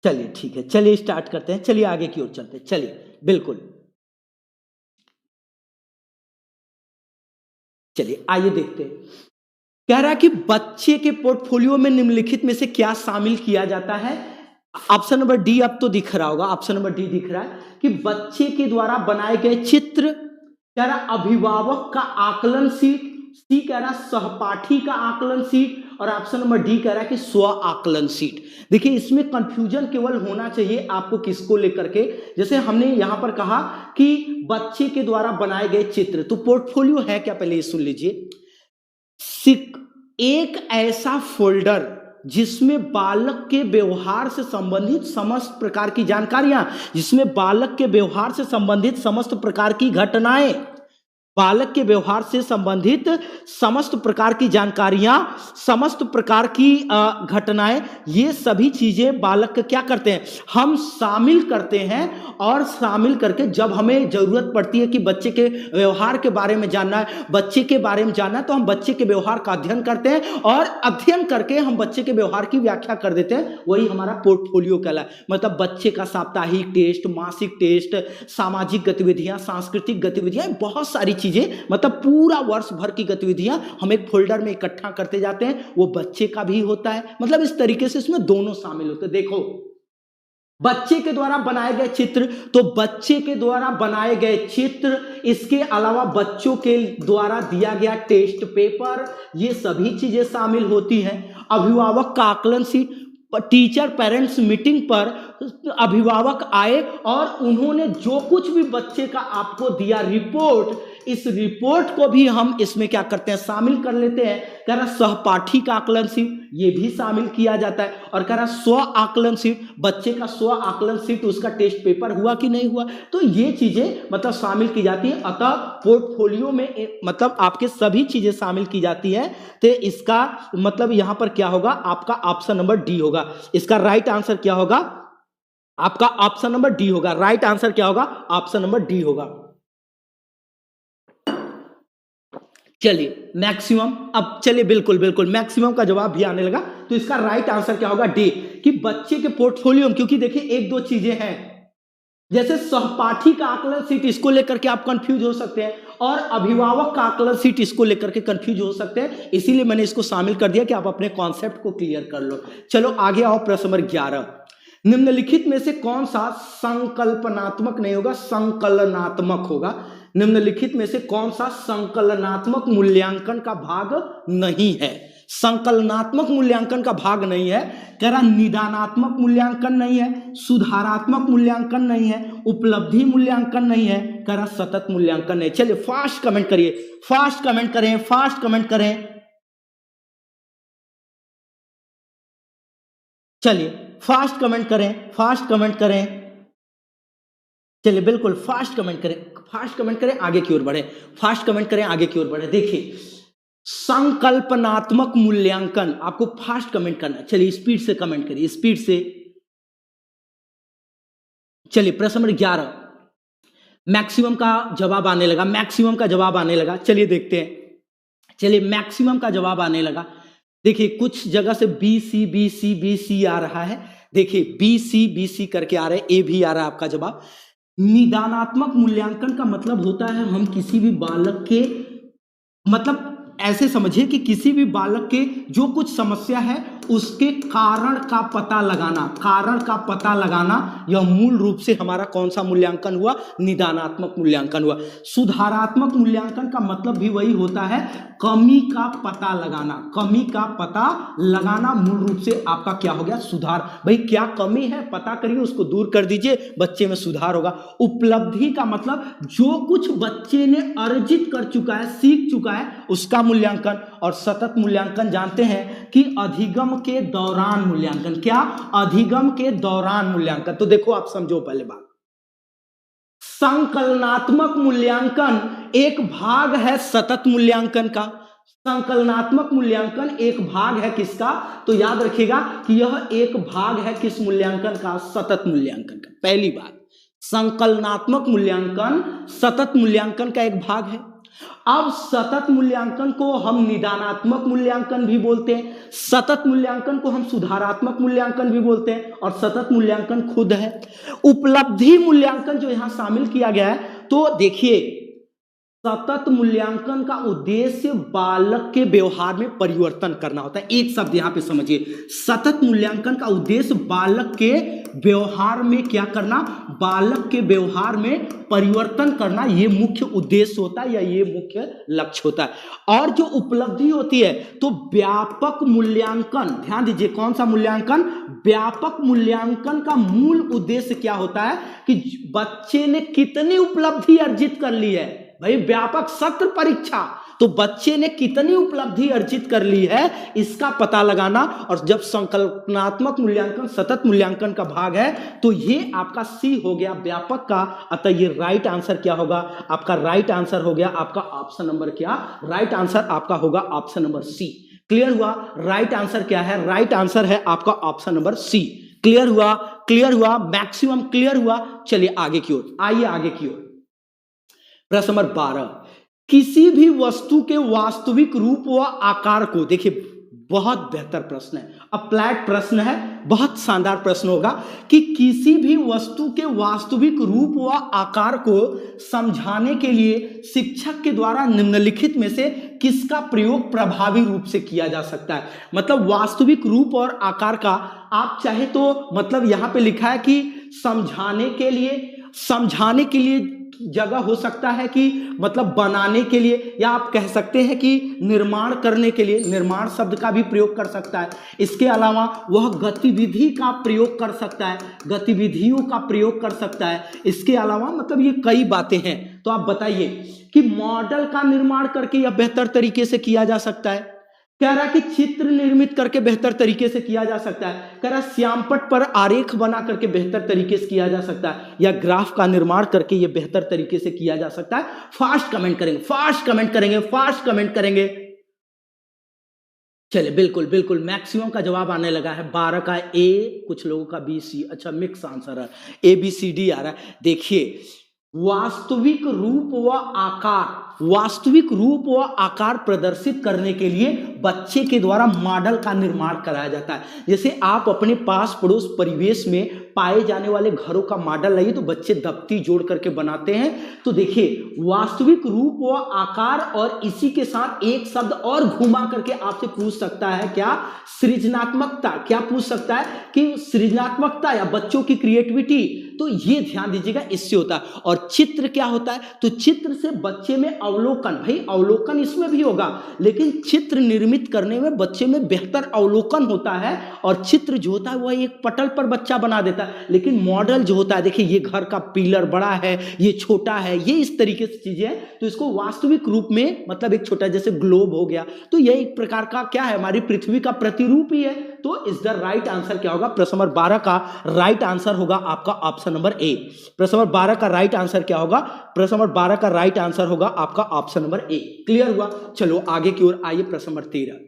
चलिए ठीक है, चलिए स्टार्ट करते हैं, चलिए आगे की ओर चलते हैं, चलिए बिल्कुल। चलिए आइए देखते हैं, कह रहा है कि बच्चे के पोर्टफोलियो में निम्नलिखित में से क्या शामिल किया जाता है। ऑप्शन नंबर डी अब तो दिख रहा होगा, ऑप्शन नंबर डी दिख रहा है कि बच्चे के द्वारा बनाए गए चित्र, कह रहा अभिभावक का आकलन शीट, सी कह रहा सहपाठी का आकलन शीट, और ऑप्शन नंबर डी कह रहा है कि स्व आकलन शीट। देखिए इसमें कंफ्यूजन केवल होना चाहिए आपको किसको लेकर के, जैसे हमने यहां पर कहा कि बच्चे के द्वारा बनाए गए चित्र, तो पोर्टफोलियो है क्या, पहले ये सुन लीजिए। एक ऐसा फोल्डर जिसमें बालक के व्यवहार से संबंधित समस्त प्रकार की जानकारियां, जिसमें बालक के व्यवहार से संबंधित समस्त प्रकार की घटनाएं, बालक के व्यवहार से संबंधित समस्त प्रकार की जानकारियां, समस्त प्रकार की घटनाएं, ये सभी चीजें बालक क्या करते हैं, हम शामिल करते हैं, और शामिल करके जब हमें जरूरत पड़ती है कि बच्चे के व्यवहार के बारे में जानना है, बच्चे के बारे में जानना है, तो हम बच्चे के व्यवहार का अध्ययन करते हैं, और अध्ययन करके हम बच्चे के व्यवहार की व्याख्या कर देते हैं, वही हमारा पोर्टफोलियो कहलाए। मतलब बच्चे का साप्ताहिक टेस्ट, मासिक टेस्ट, सामाजिक गतिविधियां, सांस्कृतिक गतिविधियां, बहुत सारी चीजें, मतलब पूरा वर्ष भर की गतिविधियां हम एक फोल्डर में इकट्ठा करते जाते हैं, वो बच्चे का भी होता है। मतलब इस तरीके से इसमें दोनों शामिल होते हैं। देखो बच्चे के द्वारा बनाए गए चित्र, तो बच्चे के द्वारा बनाए गए चित्र, इसके अलावा बच्चों के द्वारा दिया गया टेस्ट पेपर, ये सभी चीजें शामिल होती हैं। अभिभावक का आकलन शीट, टीचर पेरेंट्स मीटिंग पर अभिभावक आए और उन्होंने जो कुछ भी बच्चे का आपको दिया रिपोर्ट, इस रिपोर्ट को भी हम इसमें क्या करते हैं, शामिल कर लेते हैं। कह रहा सहपाठी का आकलन शीट, ये भी शामिल किया जाता है। और कह रहा स्व आकलन शीट, बच्चे का स्व आकलन शीट, उसका टेस्ट पेपर हुआ कि नहीं हुआ, तो ये चीजें मतलब शामिल की जाती है। अतः पोर्टफोलियो में मतलब आपके सभी चीजें शामिल की जाती है। तो इसका मतलब यहां पर क्या होगा, आपका ऑप्शन नंबर डी होगा। इसका राइट आंसर क्या होगा, आपका ऑप्शन नंबर डी होगा। राइट आंसर क्या होगा, ऑप्शन नंबर डी होगा। चलिए मैक्सिमम, अब चलिए बिल्कुल बिल्कुल मैक्सिमम का जवाब भी आने लगा। तो इसका राइट आंसर क्या होगा, डी, कि बच्चे के पोर्टफोलियो में, क्योंकि देखिए एक दो चीजें हैं, जैसे सहपाठी का आकलन शीट, इसको लेकर के आप कंफ्यूज हो सकते हैं, और अभिभावक का आकलन शीट, इसको लेकर के कंफ्यूज हो सकते हैं। इसीलिए मैंने इसको शामिल कर दिया कि आप अपने कॉन्सेप्ट को क्लियर कर लो। चलो आगे आओ, प्रश्न नंबर 11, निम्नलिखित में से कौन सा संकल्पनात्मक नहीं होगा, संकलनात्मक होगा। निम्नलिखित में से कौन सा संकलनात्मक मूल्यांकन का भाग नहीं है, संकलनात्मक मूल्यांकन का भाग नहीं है। कह रहा निदानात्मक मूल्यांकन नहीं है, सुधारात्मक मूल्यांकन नहीं है, उपलब्धि मूल्यांकन नहीं है, कह रहा सतत मूल्यांकन नहीं। चलिए फास्ट कमेंट करिए, फास्ट कमेंट करें, फास्ट कमेंट करें। चलिए फास्ट कमेंट करें, फास्ट कमेंट करें। चलिए बिल्कुल फास्ट कमेंट करें, फास्ट कमेंट करें, आगे की ओर बढ़े, फास्ट कमेंट करें, आगे की ओर बढ़े। देखिए संकल्पनात्मक मूल्यांकन, आपको फास्ट कमेंट करना है। चलिए स्पीड से कमेंट करिए, स्पीड से। चलिए प्रश्न नंबर 11, मैक्सिमम का जवाब आने लगा, मैक्सिमम का जवाब आने लगा। चलिए देखते हैं, चलिए मैक्सिमम का जवाब आने लगा। देखिए कुछ जगह से B C B C B C आ रहा है, देखिए बी सी करके आ रहा है, ए भी आ रहा है आपका जवाब। निदानात्मक मूल्यांकन का मतलब होता है हम किसी भी बालक के, मतलब ऐसे समझिए कि किसी भी बालक के जो कुछ समस्या है उसके कारण का पता लगाना, कारण का पता लगाना, यह मूल रूप से हमारा कौन सा मूल्यांकन हुआ, निदानात्मक मूल्यांकन हुआ। सुधारात्मक मूल्यांकन का मतलब भी वही होता है, कमी का पता लगाना, कमी का पता लगाना मूल रूप से आपका क्या हो गया, सुधार। भाई क्या कमी है पता करिए, उसको दूर कर दीजिए, बच्चे में सुधार होगा। उपलब्धि का मतलब जो कुछ बच्चे ने अर्जित कर चुका है, सीख चुका है, उसका मूल्यांकन। और सतत मूल्यांकन जानते हैं कि अधिगम के दौरान मूल्यांकन, क्या, अधिगम के दौरान मूल्यांकन। तो देखो आप समझो पहले बात, संकलनात्मक मूल्यांकन एक भाग है सतत मूल्यांकन का, संकलनात्मक मूल्यांकन एक भाग है किसका, तो याद रखिएगा कि यह एक भाग है किस मूल्यांकन का, सतत मूल्यांकन का। पहली बात, संकलनात्मक मूल्यांकन सतत मूल्यांकन का एक भाग है। अब सतत मूल्यांकन को हम निदानात्मक मूल्यांकन भी बोलते हैं, सतत मूल्यांकन को हम सुधारात्मक मूल्यांकन भी बोलते हैं, और सतत मूल्यांकन खुद है। उपलब्धि मूल्यांकन जो यहां शामिल किया गया है, तो देखिए सतत मूल्यांकन का उद्देश्य बालक के व्यवहार में परिवर्तन करना होता है। एक शब्द यहां पे समझिए, सतत मूल्यांकन का उद्देश्य बालक के व्यवहार में क्या करना, बालक के व्यवहार में परिवर्तन करना, यह मुख्य उद्देश्य होता है या ये मुख्य लक्ष्य होता है। और जो उपलब्धि होती है, तो व्यापक मूल्यांकन, ध्यान दीजिए कौन सा मूल्यांकन, व्यापक मूल्यांकन का मूल उद्देश्य क्या होता है कि बच्चे ने कितनी उपलब्धि अर्जित कर ली है। भाई व्यापक सत्र परीक्षा, तो बच्चे ने कितनी उपलब्धि अर्जित कर ली है इसका पता लगाना। और जब संकल्पनात्मक मूल्यांकन सतत मूल्यांकन का भाग है, तो ये आपका सी हो गया व्यापक का। अतः ये राइट आंसर क्या होगा, आपका राइट आंसर हो गया आपका ऑप्शन नंबर क्या, राइट आंसर आपका होगा ऑप्शन नंबर सी। क्लियर हुआ, राइट आंसर क्या है, राइट आंसर है आपका ऑप्शन नंबर सी। क्लियर हुआ, क्लियर हुआ, मैक्सिमम क्लियर हुआ। चलिए आगे की ओर, आइए आगे की ओर। प्रश्न नंबर 12, किसी भी वस्तु के वास्तविक रूप व आकार को, देखिए बहुत बेहतर प्रश्न है, अप्लाइड प्रश्न है, बहुत शानदार प्रश्न होगा कि किसी भी वस्तु के वास्तविक रूप व आकार को समझाने के लिए शिक्षक के द्वारा निम्नलिखित में से किसका प्रयोग प्रभावी रूप से किया जा सकता है। मतलब वास्तविक रूप और आकार का आप चाहे तो, मतलब यहां पे लिखा है कि समझाने के लिए जगह हो सकता है कि मतलब बनाने के लिए, या आप कह सकते हैं कि निर्माण करने के लिए, निर्माण शब्द का भी प्रयोग कर सकता है। इसके अलावा वह गतिविधि का प्रयोग कर सकता है, गतिविधियों का प्रयोग कर सकता है। इसके अलावा मतलब ये कई बातें हैं। तो आप बताइए कि मॉडल का निर्माण करके यह बेहतर तरीके से किया जा सकता है। कह रहा है कि चित्र निर्मित करके बेहतर तरीके से किया जा सकता है। कह रहा है श्यामपट्ट पर आरेख बना करके बेहतर तरीके से किया जा सकता है, या ग्राफ का निर्माण करके यह बेहतर तरीके से किया जा सकता है। फास्ट कमेंट करेंगे, फास्ट कमेंट करेंगे, फास्ट कमेंट करेंगे। चलिए बिल्कुल बिल्कुल मैक्सिमम का जवाब आने लगा है। 12 का ए, कुछ लोगों का बी सी, अच्छा मिक्स आंसर है, ए बी सी डी आ रहा है। देखिए वास्तविक रूप व आकार, वास्तविक रूप व आकार प्रदर्शित करने के लिए बच्चे के द्वारा मॉडल का निर्माण कराया जाता है। जैसे आप अपने पास पड़ोस परिवेश में पाए जाने वाले घरों का मॉडल लाइए तो बच्चे दफ्ती जोड़ करके बनाते हैं। तो देखिए वास्तविक रूप व आकार, और इसी के साथ एक शब्द और घुमा करके आपसे पूछ सकता है क्या, सृजनात्मकता। क्या पूछ सकता है कि सृजनात्मकता या बच्चों की क्रिएटिविटी। तो ये ध्यान दीजिएगा, इससे होता है। और चित्र क्या होता है, तो चित्र से बच्चे में अवलोकन, भाई अवलोकन इसमें भी होगा, लेकिन चित्र निर्मित करने में बच्चे में बेहतर अवलोकन होता है। और चित्र जो होता है वह एक पटल पर बच्चा बना देता है, लेकिन मॉडल जो होता है, देखिए ये घर का पिलर बड़ा है, ये छोटा है, ये इस तरीके से चीजें हैं। तो इसको वास्तविक रूप में मतलब एक छोटा, जैसे ग्लोब हो गया, तो यह एक प्रकार का क्या है, हमारी पृथ्वी का प्रतिरूप ही है। तो इस द राइट आंसर क्या होगा, प्रश्न नंबर 12 का राइट आंसर होगा आपका ऑप्शन नंबर ए। प्रश्न नंबर 12 का राइट आंसर क्या होगा, प्रश्न नंबर 12 का राइट आंसर होगा आपका ऑप्शन नंबर ए। क्लियर हुआ। चलो आगे की ओर आइए। प्रश्न नंबर 13,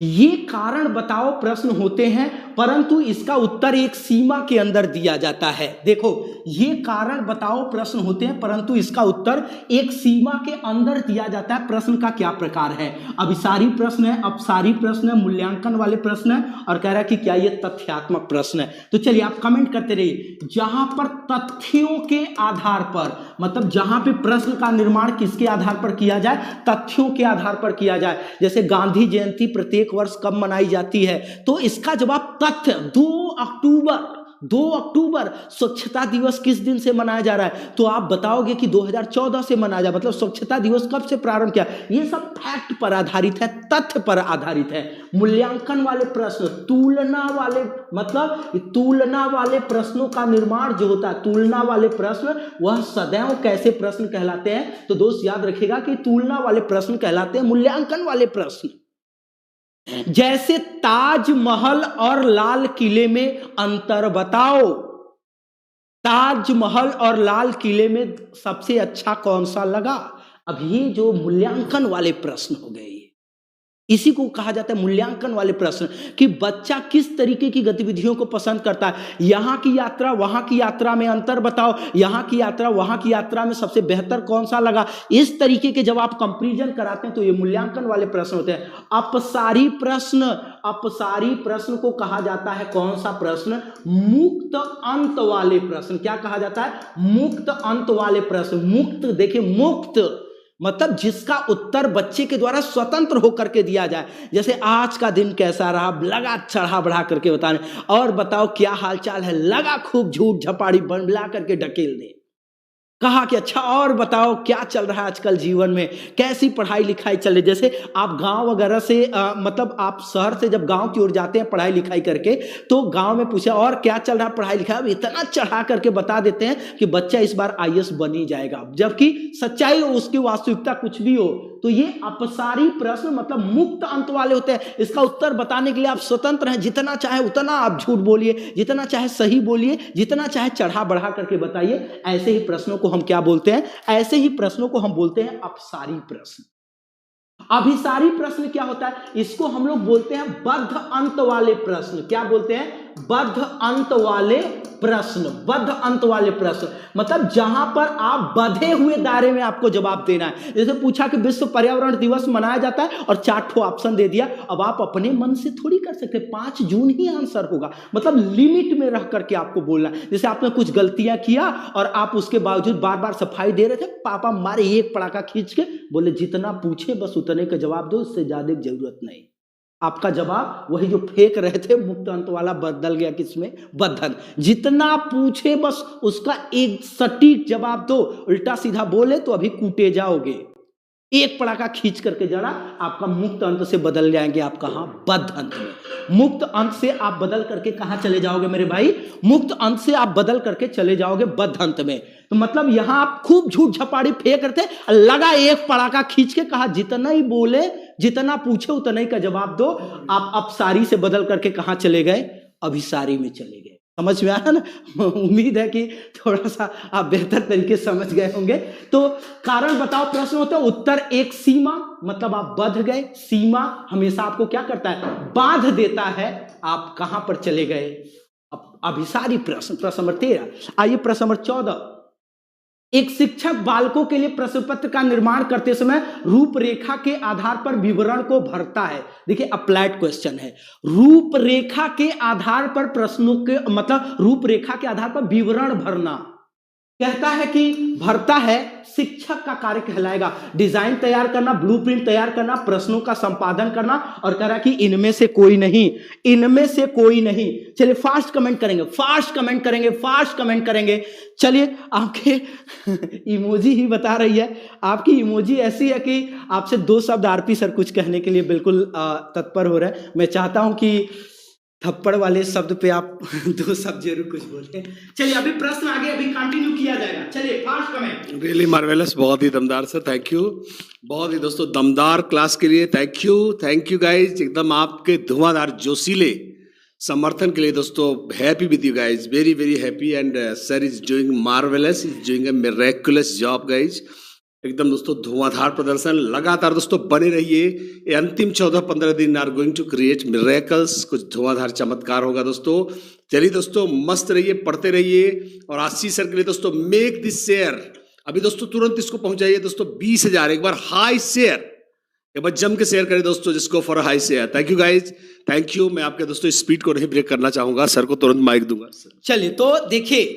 ये कारण बताओ प्रश्न होते हैं, परंतु इसका उत्तर एक सीमा के अंदर दिया जाता है। देखो ये कारण बताओ प्रश्न होते हैं, परंतु इसका उत्तर एक सीमा के अंदर दिया जाता है। प्रश्न का क्या प्रकार है, अभिसारी प्रश्न है, अपसारी प्रश्न है, मूल्यांकन वाले प्रश्न है, और कह रहा है कि क्या ये तथ्यात्मक प्रश्न है। तो चलिए आप कमेंट करते रहिए। जहां पर तथ्यों के आधार पर, मतलब जहां पे प्रश्न का निर्माण किसके आधार पर किया जाए, तथ्यों के आधार पर किया जाए। जैसे गांधी जयंती प्रत्येक वर्ष कब मनाई जाती है, तो इसका जवाब तथ्य 2 अक्टूबर। 2 अक्टूबर स्वच्छता दिवस किस दिन से मनाया जा रहा है, तो आप बताओगे कि 2014 से मनाया जा, मतलब स्वच्छता दिवस कब से प्रारंभ किया। ये सब फैक्ट पर आधारित है, तथ्य पर आधारित है। मूल्यांकन वाले प्रश्न, तुलना वाले, मतलब तुलना वाले प्रश्नों का निर्माण जो होता है, तुलना वाले प्रश्न वह सदैव कैसे प्रश्न कहलाते हैं, तो दोस्त याद रखिएगा कि तुलना वाले प्रश्न कहलाते हैं मूल्यांकन वाले प्रश्न। जैसे ताजमहल और लाल किले में अंतर बताओ, ताजमहल और लाल किले में सबसे अच्छा कौन सा लगा। अब ये जो मूल्यांकन वाले प्रश्न हो गए, इसी को कहा जाता है मूल्यांकन वाले प्रश्न, कि बच्चा किस तरीके की गतिविधियों को पसंद करता है। यहां की यात्रा वहां की यात्रा में अंतर बताओ, यहां की यात्रा वहां की यात्रा में सबसे बेहतर कौन सा लगा। इस तरीके के जब आप कंपैरिजन कराते हैं तो ये मूल्यांकन वाले प्रश्न होते हैं। अपसारी प्रश्न, अपसारी प्रश्न को कहा जाता है कौन सा प्रश्न, मुक्त अंत वाले प्रश्न। क्या कहा जाता है, मुक्त अंत वाले प्रश्न। मुक्त, देखिए मुक्त मतलब जिसका उत्तर बच्चे के द्वारा स्वतंत्र होकर के दिया जाए। जैसे आज का दिन कैसा रहा, लगा चढ़ा बढ़ा करके बताने, और बताओ क्या हालचाल है, लगा खूब झूठ झपाड़ी बनला करके ढकेल दे। कहा कि अच्छा और बताओ क्या चल रहा है आजकल जीवन में, कैसी पढ़ाई लिखाई चल रही। जैसे आप गांव वगैरह से मतलब आप शहर से जब गांव की ओर जाते हैं पढ़ाई लिखाई करके, तो गांव में पूछा और क्या चल रहा है पढ़ाई लिखाई, अब इतना चढ़ा करके बता देते हैं कि बच्चा इस बार आईएएस बन ही जाएगा, जबकि सच्चाई हो, उसकी वास्तविकता कुछ भी हो। तो ये अपसारी प्रश्न मतलब मुक्त अंत वाले होते हैं। इसका उत्तर बताने के लिए आप स्वतंत्र हैं, जितना चाहे उतना आप झूठ बोलिए, जितना चाहे सही बोलिए, जितना चाहे चढ़ा बढ़ा करके बताइए। ऐसे ही प्रश्नों को हम क्या बोलते हैं, ऐसे ही प्रश्नों को हम बोलते हैं अपसारी प्रश्न। अभिसारी प्रश्न क्या होता है, इसको हम लोग बोलते हैं बद्ध अंत वाले प्रश्न। क्या बोलते हैं, बद्ध अंत वाले प्रश्न। बद्ध अंत वाले प्रश्न मतलब जहां पर आप बंधे हुए दायरे में आपको जवाब देना है। जैसे पूछा कि विश्व पर्यावरण दिवस मनाया जाता है और 4 ऑप्शन दे दिया, अब आप अपने मन से थोड़ी कर सकते, 5 जून ही आंसर होगा, मतलब लिमिट में रह करके आपको बोलना है। जैसे आपने कुछ गलतियां किया और आप उसके बावजूद बार बार सफाई दे रहे थे, पापा मारे एक पड़ाका खींच के, बोले जितना पूछे बस उतने का जवाब दो, इससे ज्यादा की जरूरत नहीं। आपका जवाब वही जो फेंक रहे थे मुक्त अंत वाला बदल गया किसमें, बद्धन। जितना पूछे बस उसका एक सटीक जवाब दो, उल्टा सीधा बोले तो अभी कूटे जाओगे। एक पड़ाका खींच करके जरा आपका मुक्त अंत से बदल जाएंगे आप कहां? बद्ध अंत में। मुक्त अंत से आप बदल करके कहां चले जाओगे मेरे भाई? मुक्त अंत से आप बदल करके चले जाओगे बद्ध अंत में। तो मतलब यहां आप खूब झूठ झपाड़ी फेंक करते, लगा एक पड़ाका खींच के, कहा जितना ही बोले, जितना पूछे उतना ही का जवाब दो। आप अपसारी से बदल करके कहां चले गए? अभिसारी में चले गए। समझ में आया ना? उम्मीद है कि थोड़ा सा आप बेहतर तरीके से समझ गए होंगे। तो कारण बताओ, प्रश्न होता है उत्तर एक सीमा, मतलब आप बंध गए। सीमा हमेशा आपको क्या करता है? बांध देता है। आप कहां पर चले गए? अभिसारी। प्रश्न नंबर 13। आइए प्रश्न नंबर 14। एक शिक्षक बालकों के लिए प्रश्न पत्र का निर्माण करते समय रूपरेखा के आधार पर विवरण को भरता है। देखिए अप्लाइड क्वेश्चन है। रूपरेखा के आधार पर प्रश्नों के मतलब रूपरेखा के आधार पर विवरण भरना, कहता है कि भरता है, शिक्षक का कार्य कहलाएगा। डिजाइन तैयार करना, ब्लूप्रिंट तैयार करना, प्रश्नों का संपादन करना, और कह रहा कि इनमें से कोई नहीं, इनमें से कोई नहीं। चलिए फास्ट कमेंट करेंगे, फास्ट कमेंट करेंगे, फास्ट कमेंट करेंगे। चलिए आपके इमोजी ही बता रही है, आपकी इमोजी ऐसी है कि आपसे 2 शब्द आरपी सर कुछ कहने के लिए बिल्कुल तत्पर हो रहा है। मैं चाहता हूं कि थप्पड़ वाले शब्द पे आप 2 शब्द जरूर कुछ बोले। चलिए अभी प्रश्न आगे अभी कंटिन्यू किया जाएगा। चलिए फास्ट कमेंट। रियली मार्वेलस, बहुत ही दमदार सर, थैंक यू। बहुत ही दोस्तों दमदार क्लास के लिए थैंक यू गाइज। एकदम आपके धुआंधार जोशीले समर्थन के लिए दोस्तों, happy with you guys, very very happy. And sir is doing marvellous, is doing a miraculous job guys. एकदम दोस्तों धुआंधार प्रदर्शन लगातार दोस्तों बने रहिए। ये अंतिम 14-15 दिन are going to create miracles, कुछ धुआंधार चमत्कार होगा दोस्तों। चलिए दोस्तों मस्त रहिए, पढ़ते रहिए। और आशीष सर के लिए दोस्तों मेक दिस शेयर, अभी दोस्तों तुरंत इसको पहुंचाइए दोस्तों 20,000। एक बार हाई शेयर, एक बार जम के शेयर करें दोस्तों, जिसको for high share. Thank you guys, thank you. मैं आपके दोस्तों स्पीड को नहीं ब्रेक करना चाहूंगा, सर को तुरंत माइक दूंगा। चलिए तो देखिए,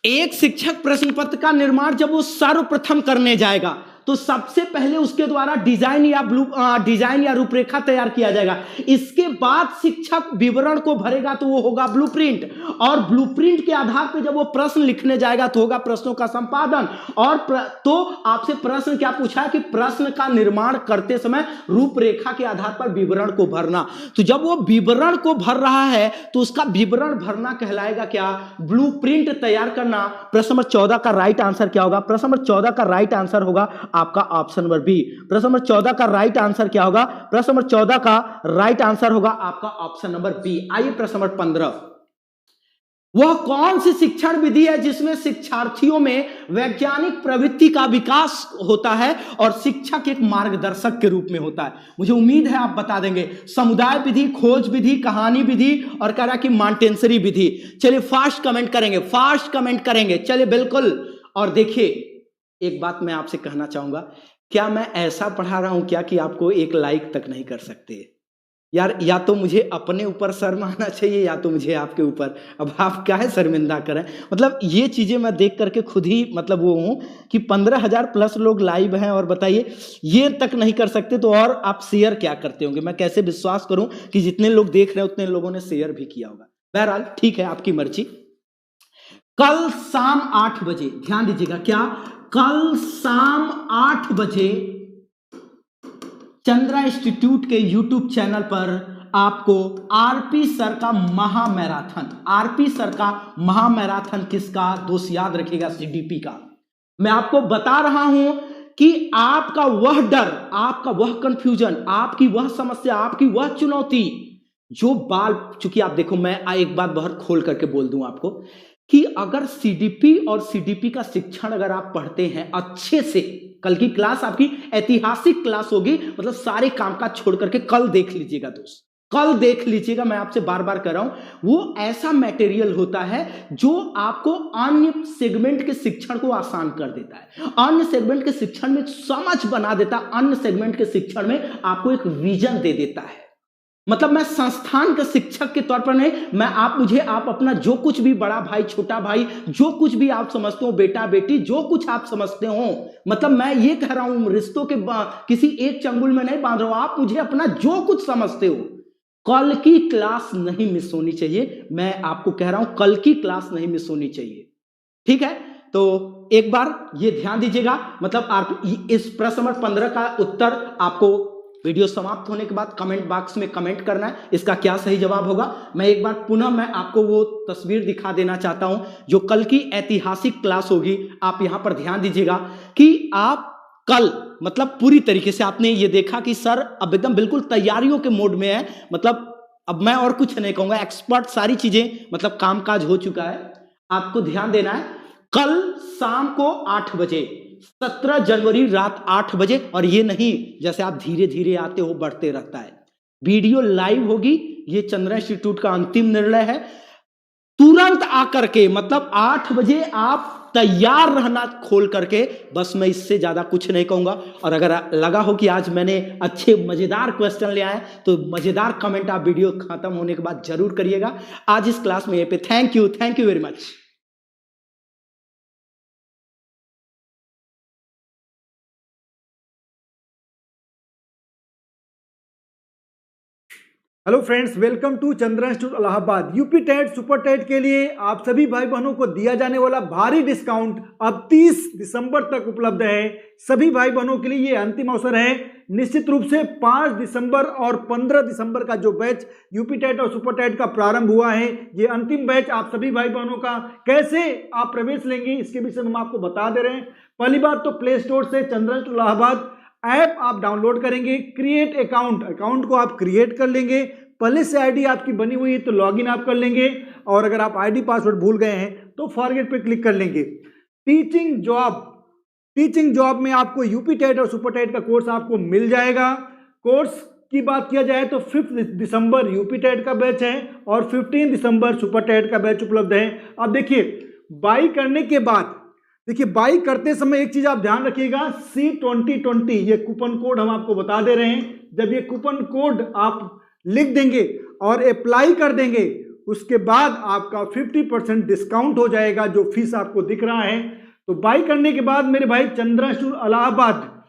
एक शिक्षक प्रश्न पत्र का निर्माण जब वो सर्वप्रथम करने जाएगा तो सबसे पहले उसके द्वारा डिजाइन या रूपरेखा तैयार किया जाएगा। इसके बाद शिक्षक विवरण को भरेगा तो वो होगा ब्लूप्रिंट, और ब्लूप्रिंट के आधार पर जब वो प्रश्न लिखने जाएगा तो होगा प्रश्नों का संपादन। और तो आपसे प्रश्न क्या पूछा है कि प्रश्न का निर्माण करते समय रूपरेखा के आधार पर विवरण को भरना। तो जब वो विवरण को भर रहा है तो उसका विवरण भरना कहलाएगा क्या? ब्लूप्रिंट तैयार करना। प्रश्न नंबर 14 का राइट आंसर क्या होगा? प्रश्न नंबर 14 का राइट आंसर होगा आपका ऑप्शन नंबर बी। प्रश्न नंबर 14 का राइट आंसर क्या होगा? प्रश्न नंबर 14 का राइट आंसर होगा आपका ऑप्शन नंबर बी। आइए प्रश्न नंबर 15। वह कौन सी शिक्षण विधि है जिसमें शिक्षार्थियों में वैज्ञानिक प्रवृत्ति का विकास होता है और शिक्षक एक मार्गदर्शक के रूप में होता है? मुझे उम्मीद है आप बता देंगे। समुदाय विधि, खोज विधि, कहानी विधि, और कह रहा कि मॉन्टेसरी विधि। चलिए फास्ट कमेंट करेंगे, फास्ट कमेंट करेंगे। चलिए बिल्कुल। और देखिए एक बात मैं आपसे कहना चाहूंगा, क्या मैं ऐसा पढ़ा रहा हूं क्या कि आपको एक लाइक तक नहीं कर सकते यार? या तो मुझे अपने ऊपर शर्म आना चाहिए या तो मुझे आपके ऊपर। अब आप क्या है शर्मिंदा करें? मतलब ये चीजें मैं देख करके खुद ही मतलब वो हूं कि 15,000 प्लस लोग लाइव हैं और बताइए ये तक नहीं कर सकते तो और आप शेयर क्या करते होंगे? मैं कैसे विश्वास करूं कि जितने लोग देख रहे हैं उतने लोगों ने शेयर भी किया होगा। बहरहाल ठीक है, आपकी मर्जी। कल शाम 8 बजे, ध्यान दीजिएगा, क्या कल शाम 8 बजे चंद्रा इंस्टीट्यूट के यूट्यूब चैनल पर आपको आरपी सर का महामैराथन, आरपी सर का महामैराथन किसका? दोस्त याद रखिएगा, सीडीपी का। मैं आपको बता रहा हूं कि आपका वह डर, आपका वह कंफ्यूजन, आपकी वह समस्या, आपकी वह चुनौती जो चूंकि आप देखो, मैं एक बात बहुत खोल करके बोल दूं आपको कि अगर सीडीपी और सीडीपी का शिक्षण अगर आप पढ़ते हैं अच्छे से, कल की क्लास आपकी ऐतिहासिक क्लास होगी। मतलब सारे काम काज छोड़ करके कल देख लीजिएगा दोस्त, कल देख लीजिएगा। मैं आपसे बार बार कह रहा हूं, वो ऐसा मटेरियल होता है जो आपको अन्य सेगमेंट के शिक्षण को आसान कर देता है, अन्य सेगमेंट के शिक्षण में समझ बना देता है, अन्य सेगमेंट के शिक्षण में आपको एक विजन दे देता है। मतलब मैं संस्थान के शिक्षक के तौर पर नहीं, मैं आप अपना जो कुछ भी बड़ा भाई, छोटा भाई, जो कुछ भी आप समझते हो, बेटा बेटी, जो कुछ आप समझते हो, मतलब मैं ये कह रहा हूं, रिश्तों के किसी एक चंगुल में नहीं बांध रहा हूं, आप मुझे अपना जो कुछ समझते हो, कल की क्लास नहीं मिस होनी चाहिए। मैं आपको कह रहा हूं कल की क्लास नहीं मिस होनी चाहिए, ठीक है? तो एक बार ये ध्यान दीजिएगा, मतलब आप इस प्रश्न नंबर 15 का उत्तर आपको वीडियो समाप्त होने के बाद कमेंट बॉक्स में कमेंट करना है, इसका क्या सही जवाब होगा। मैं एक बार पुनः मैं आपको वो तस्वीर दिखा देना चाहता हूं जो कल की ऐतिहासिक क्लास होगी। आप यहां पर ध्यान दीजिएगा कि आप कल मतलब पूरी तरीके से आपने ये देखा कि सर अब एकदम बिल्कुल तैयारियों के मोड में है, मतलब अब मैं और कुछ नहीं कहूंगा, एक्सपर्ट सारी चीजें मतलब कामकाज हो चुका है। आपको ध्यान देना है, कल शाम को 8 बजे 17 जनवरी रात 8 बजे, और ये नहीं जैसे आप धीरे धीरे आते हो बढ़ते रहता है, वीडियो लाइव होगी। ये चंद्रा इंस्टीट्यूट का अंतिम निर्णय है। तुरंत आकर के मतलब 8 बजे आप तैयार रहना खोल करके, बस मैं इससे ज्यादा कुछ नहीं कहूंगा। और अगर लगा हो कि आज मैंने अच्छे मजेदार क्वेश्चन ले आए तो मजेदार कमेंट आप वीडियो खत्म होने के बाद जरूर करिएगा। आज इस क्लास में ये पे thank you very much. Hello friends, welcome to Chandra institute Allahabad. UP TET super TET के लिए आप सभी भाई बहनों को दिया जाने वाला भारी डिस्काउंट अब 30 दिसंबर तक उपलब्ध है। सभी भाई बहनों के लिए ये अंतिम अवसर है। निश्चित रूप से 5 दिसंबर और 15 दिसंबर का जो बैच यूपी टेट और सुपर टेट का प्रारंभ हुआ है, ये अंतिम बैच आप सभी भाई बहनों का कैसे आप प्रवेश लेंगे इसके विषय में हम आपको बता दे रहे हैं। पहली बात तो प्ले स्टोर से चंद्रा इंस्टीट्यूट इलाहाबाद ऐप आप डाउनलोड करेंगे, क्रिएट अकाउंट को आप क्रिएट कर लेंगे। पहले से आईडी आपकी बनी हुई है तो लॉगिन आप कर लेंगे, और अगर आप आईडी पासवर्ड भूल गए हैं तो फॉरगेट पे क्लिक कर लेंगे। टीचिंग जॉब में आपको यूपी टेट और सुपर टेट का कोर्स आपको मिल जाएगा। कोर्स की बात किया जाए तो 5 दिसंबर यूपी टेट का बैच है और 15 दिसंबर सुपर टेट का बैच उपलब्ध है। अब देखिए, बाई करने के बाद बाई करते समय एक चीज आप ध्यान रखिएगा, C2020 ये कूपन कोड हम आपको बता दे रहे हैं। जब ये कूपन कोड आप लिख देंगे और अप्लाई कर देंगे, उसके बाद आपका 50% डिस्काउंट हो जाएगा जो फीस आपको दिख रहा है। तो बाई करने के बाद मेरे भाई चंद्रा इंस्टीट्यूट इलाहाबाद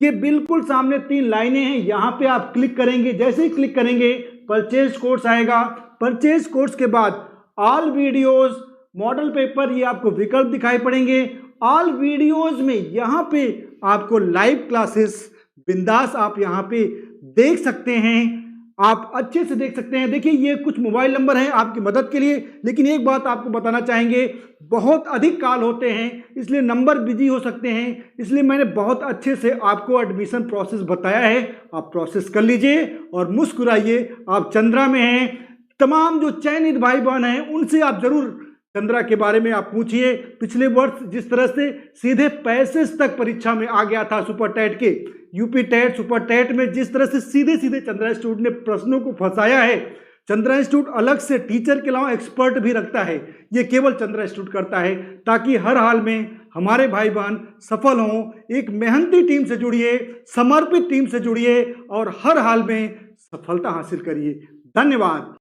के बिल्कुल सामने 3 लाइनें हैं, यहां पे आप क्लिक करेंगे। जैसे ही क्लिक करेंगे परचेज कोर्स आएगा। परचेज कोर्स के बाद ऑल वीडियोज, मॉडल पेपर, ये आपको विकल्प दिखाई पड़ेंगे। ऑल वीडियोज में यहाँ पे आपको लाइव क्लासेस बिंदास आप यहाँ पे देख सकते हैं, आप अच्छे से देख सकते हैं। देखिए, ये कुछ मोबाइल नंबर हैं आपकी मदद के लिए, लेकिन एक बात आपको बताना चाहेंगे, बहुत अधिक कॉल होते हैं इसलिए नंबर बिजी हो सकते हैं, इसलिए मैंने बहुत अच्छे से आपको एडमिशन प्रोसेस बताया है। आप प्रोसेस कर लीजिए और मुस्कुराइए, आप चंद्रा में हैं। तमाम जो चयनित भाई बहन हैं उनसे आप जरूर चंद्रा के बारे में आप पूछिए। पिछले वर्ष जिस तरह से सीधे पैसेज तक परीक्षा में आ गया था सुपर टेट के, यूपी टेट सुपर टेट में जिस तरह से सीधे सीधे चंद्रा इंस्टीट्यूट ने प्रश्नों को फंसाया है। चंद्रा इंस्टीट्यूट अलग से टीचर के अलावा एक्सपर्ट भी रखता है, ये केवल चंद्रा इंस्टीट्यूट करता है, ताकि हर हाल में हमारे भाई बहन सफल हों। एक मेहनती टीम से जुड़िए, समर्पित टीम से जुड़िए और हर हाल में सफलता हासिल करिए। धन्यवाद।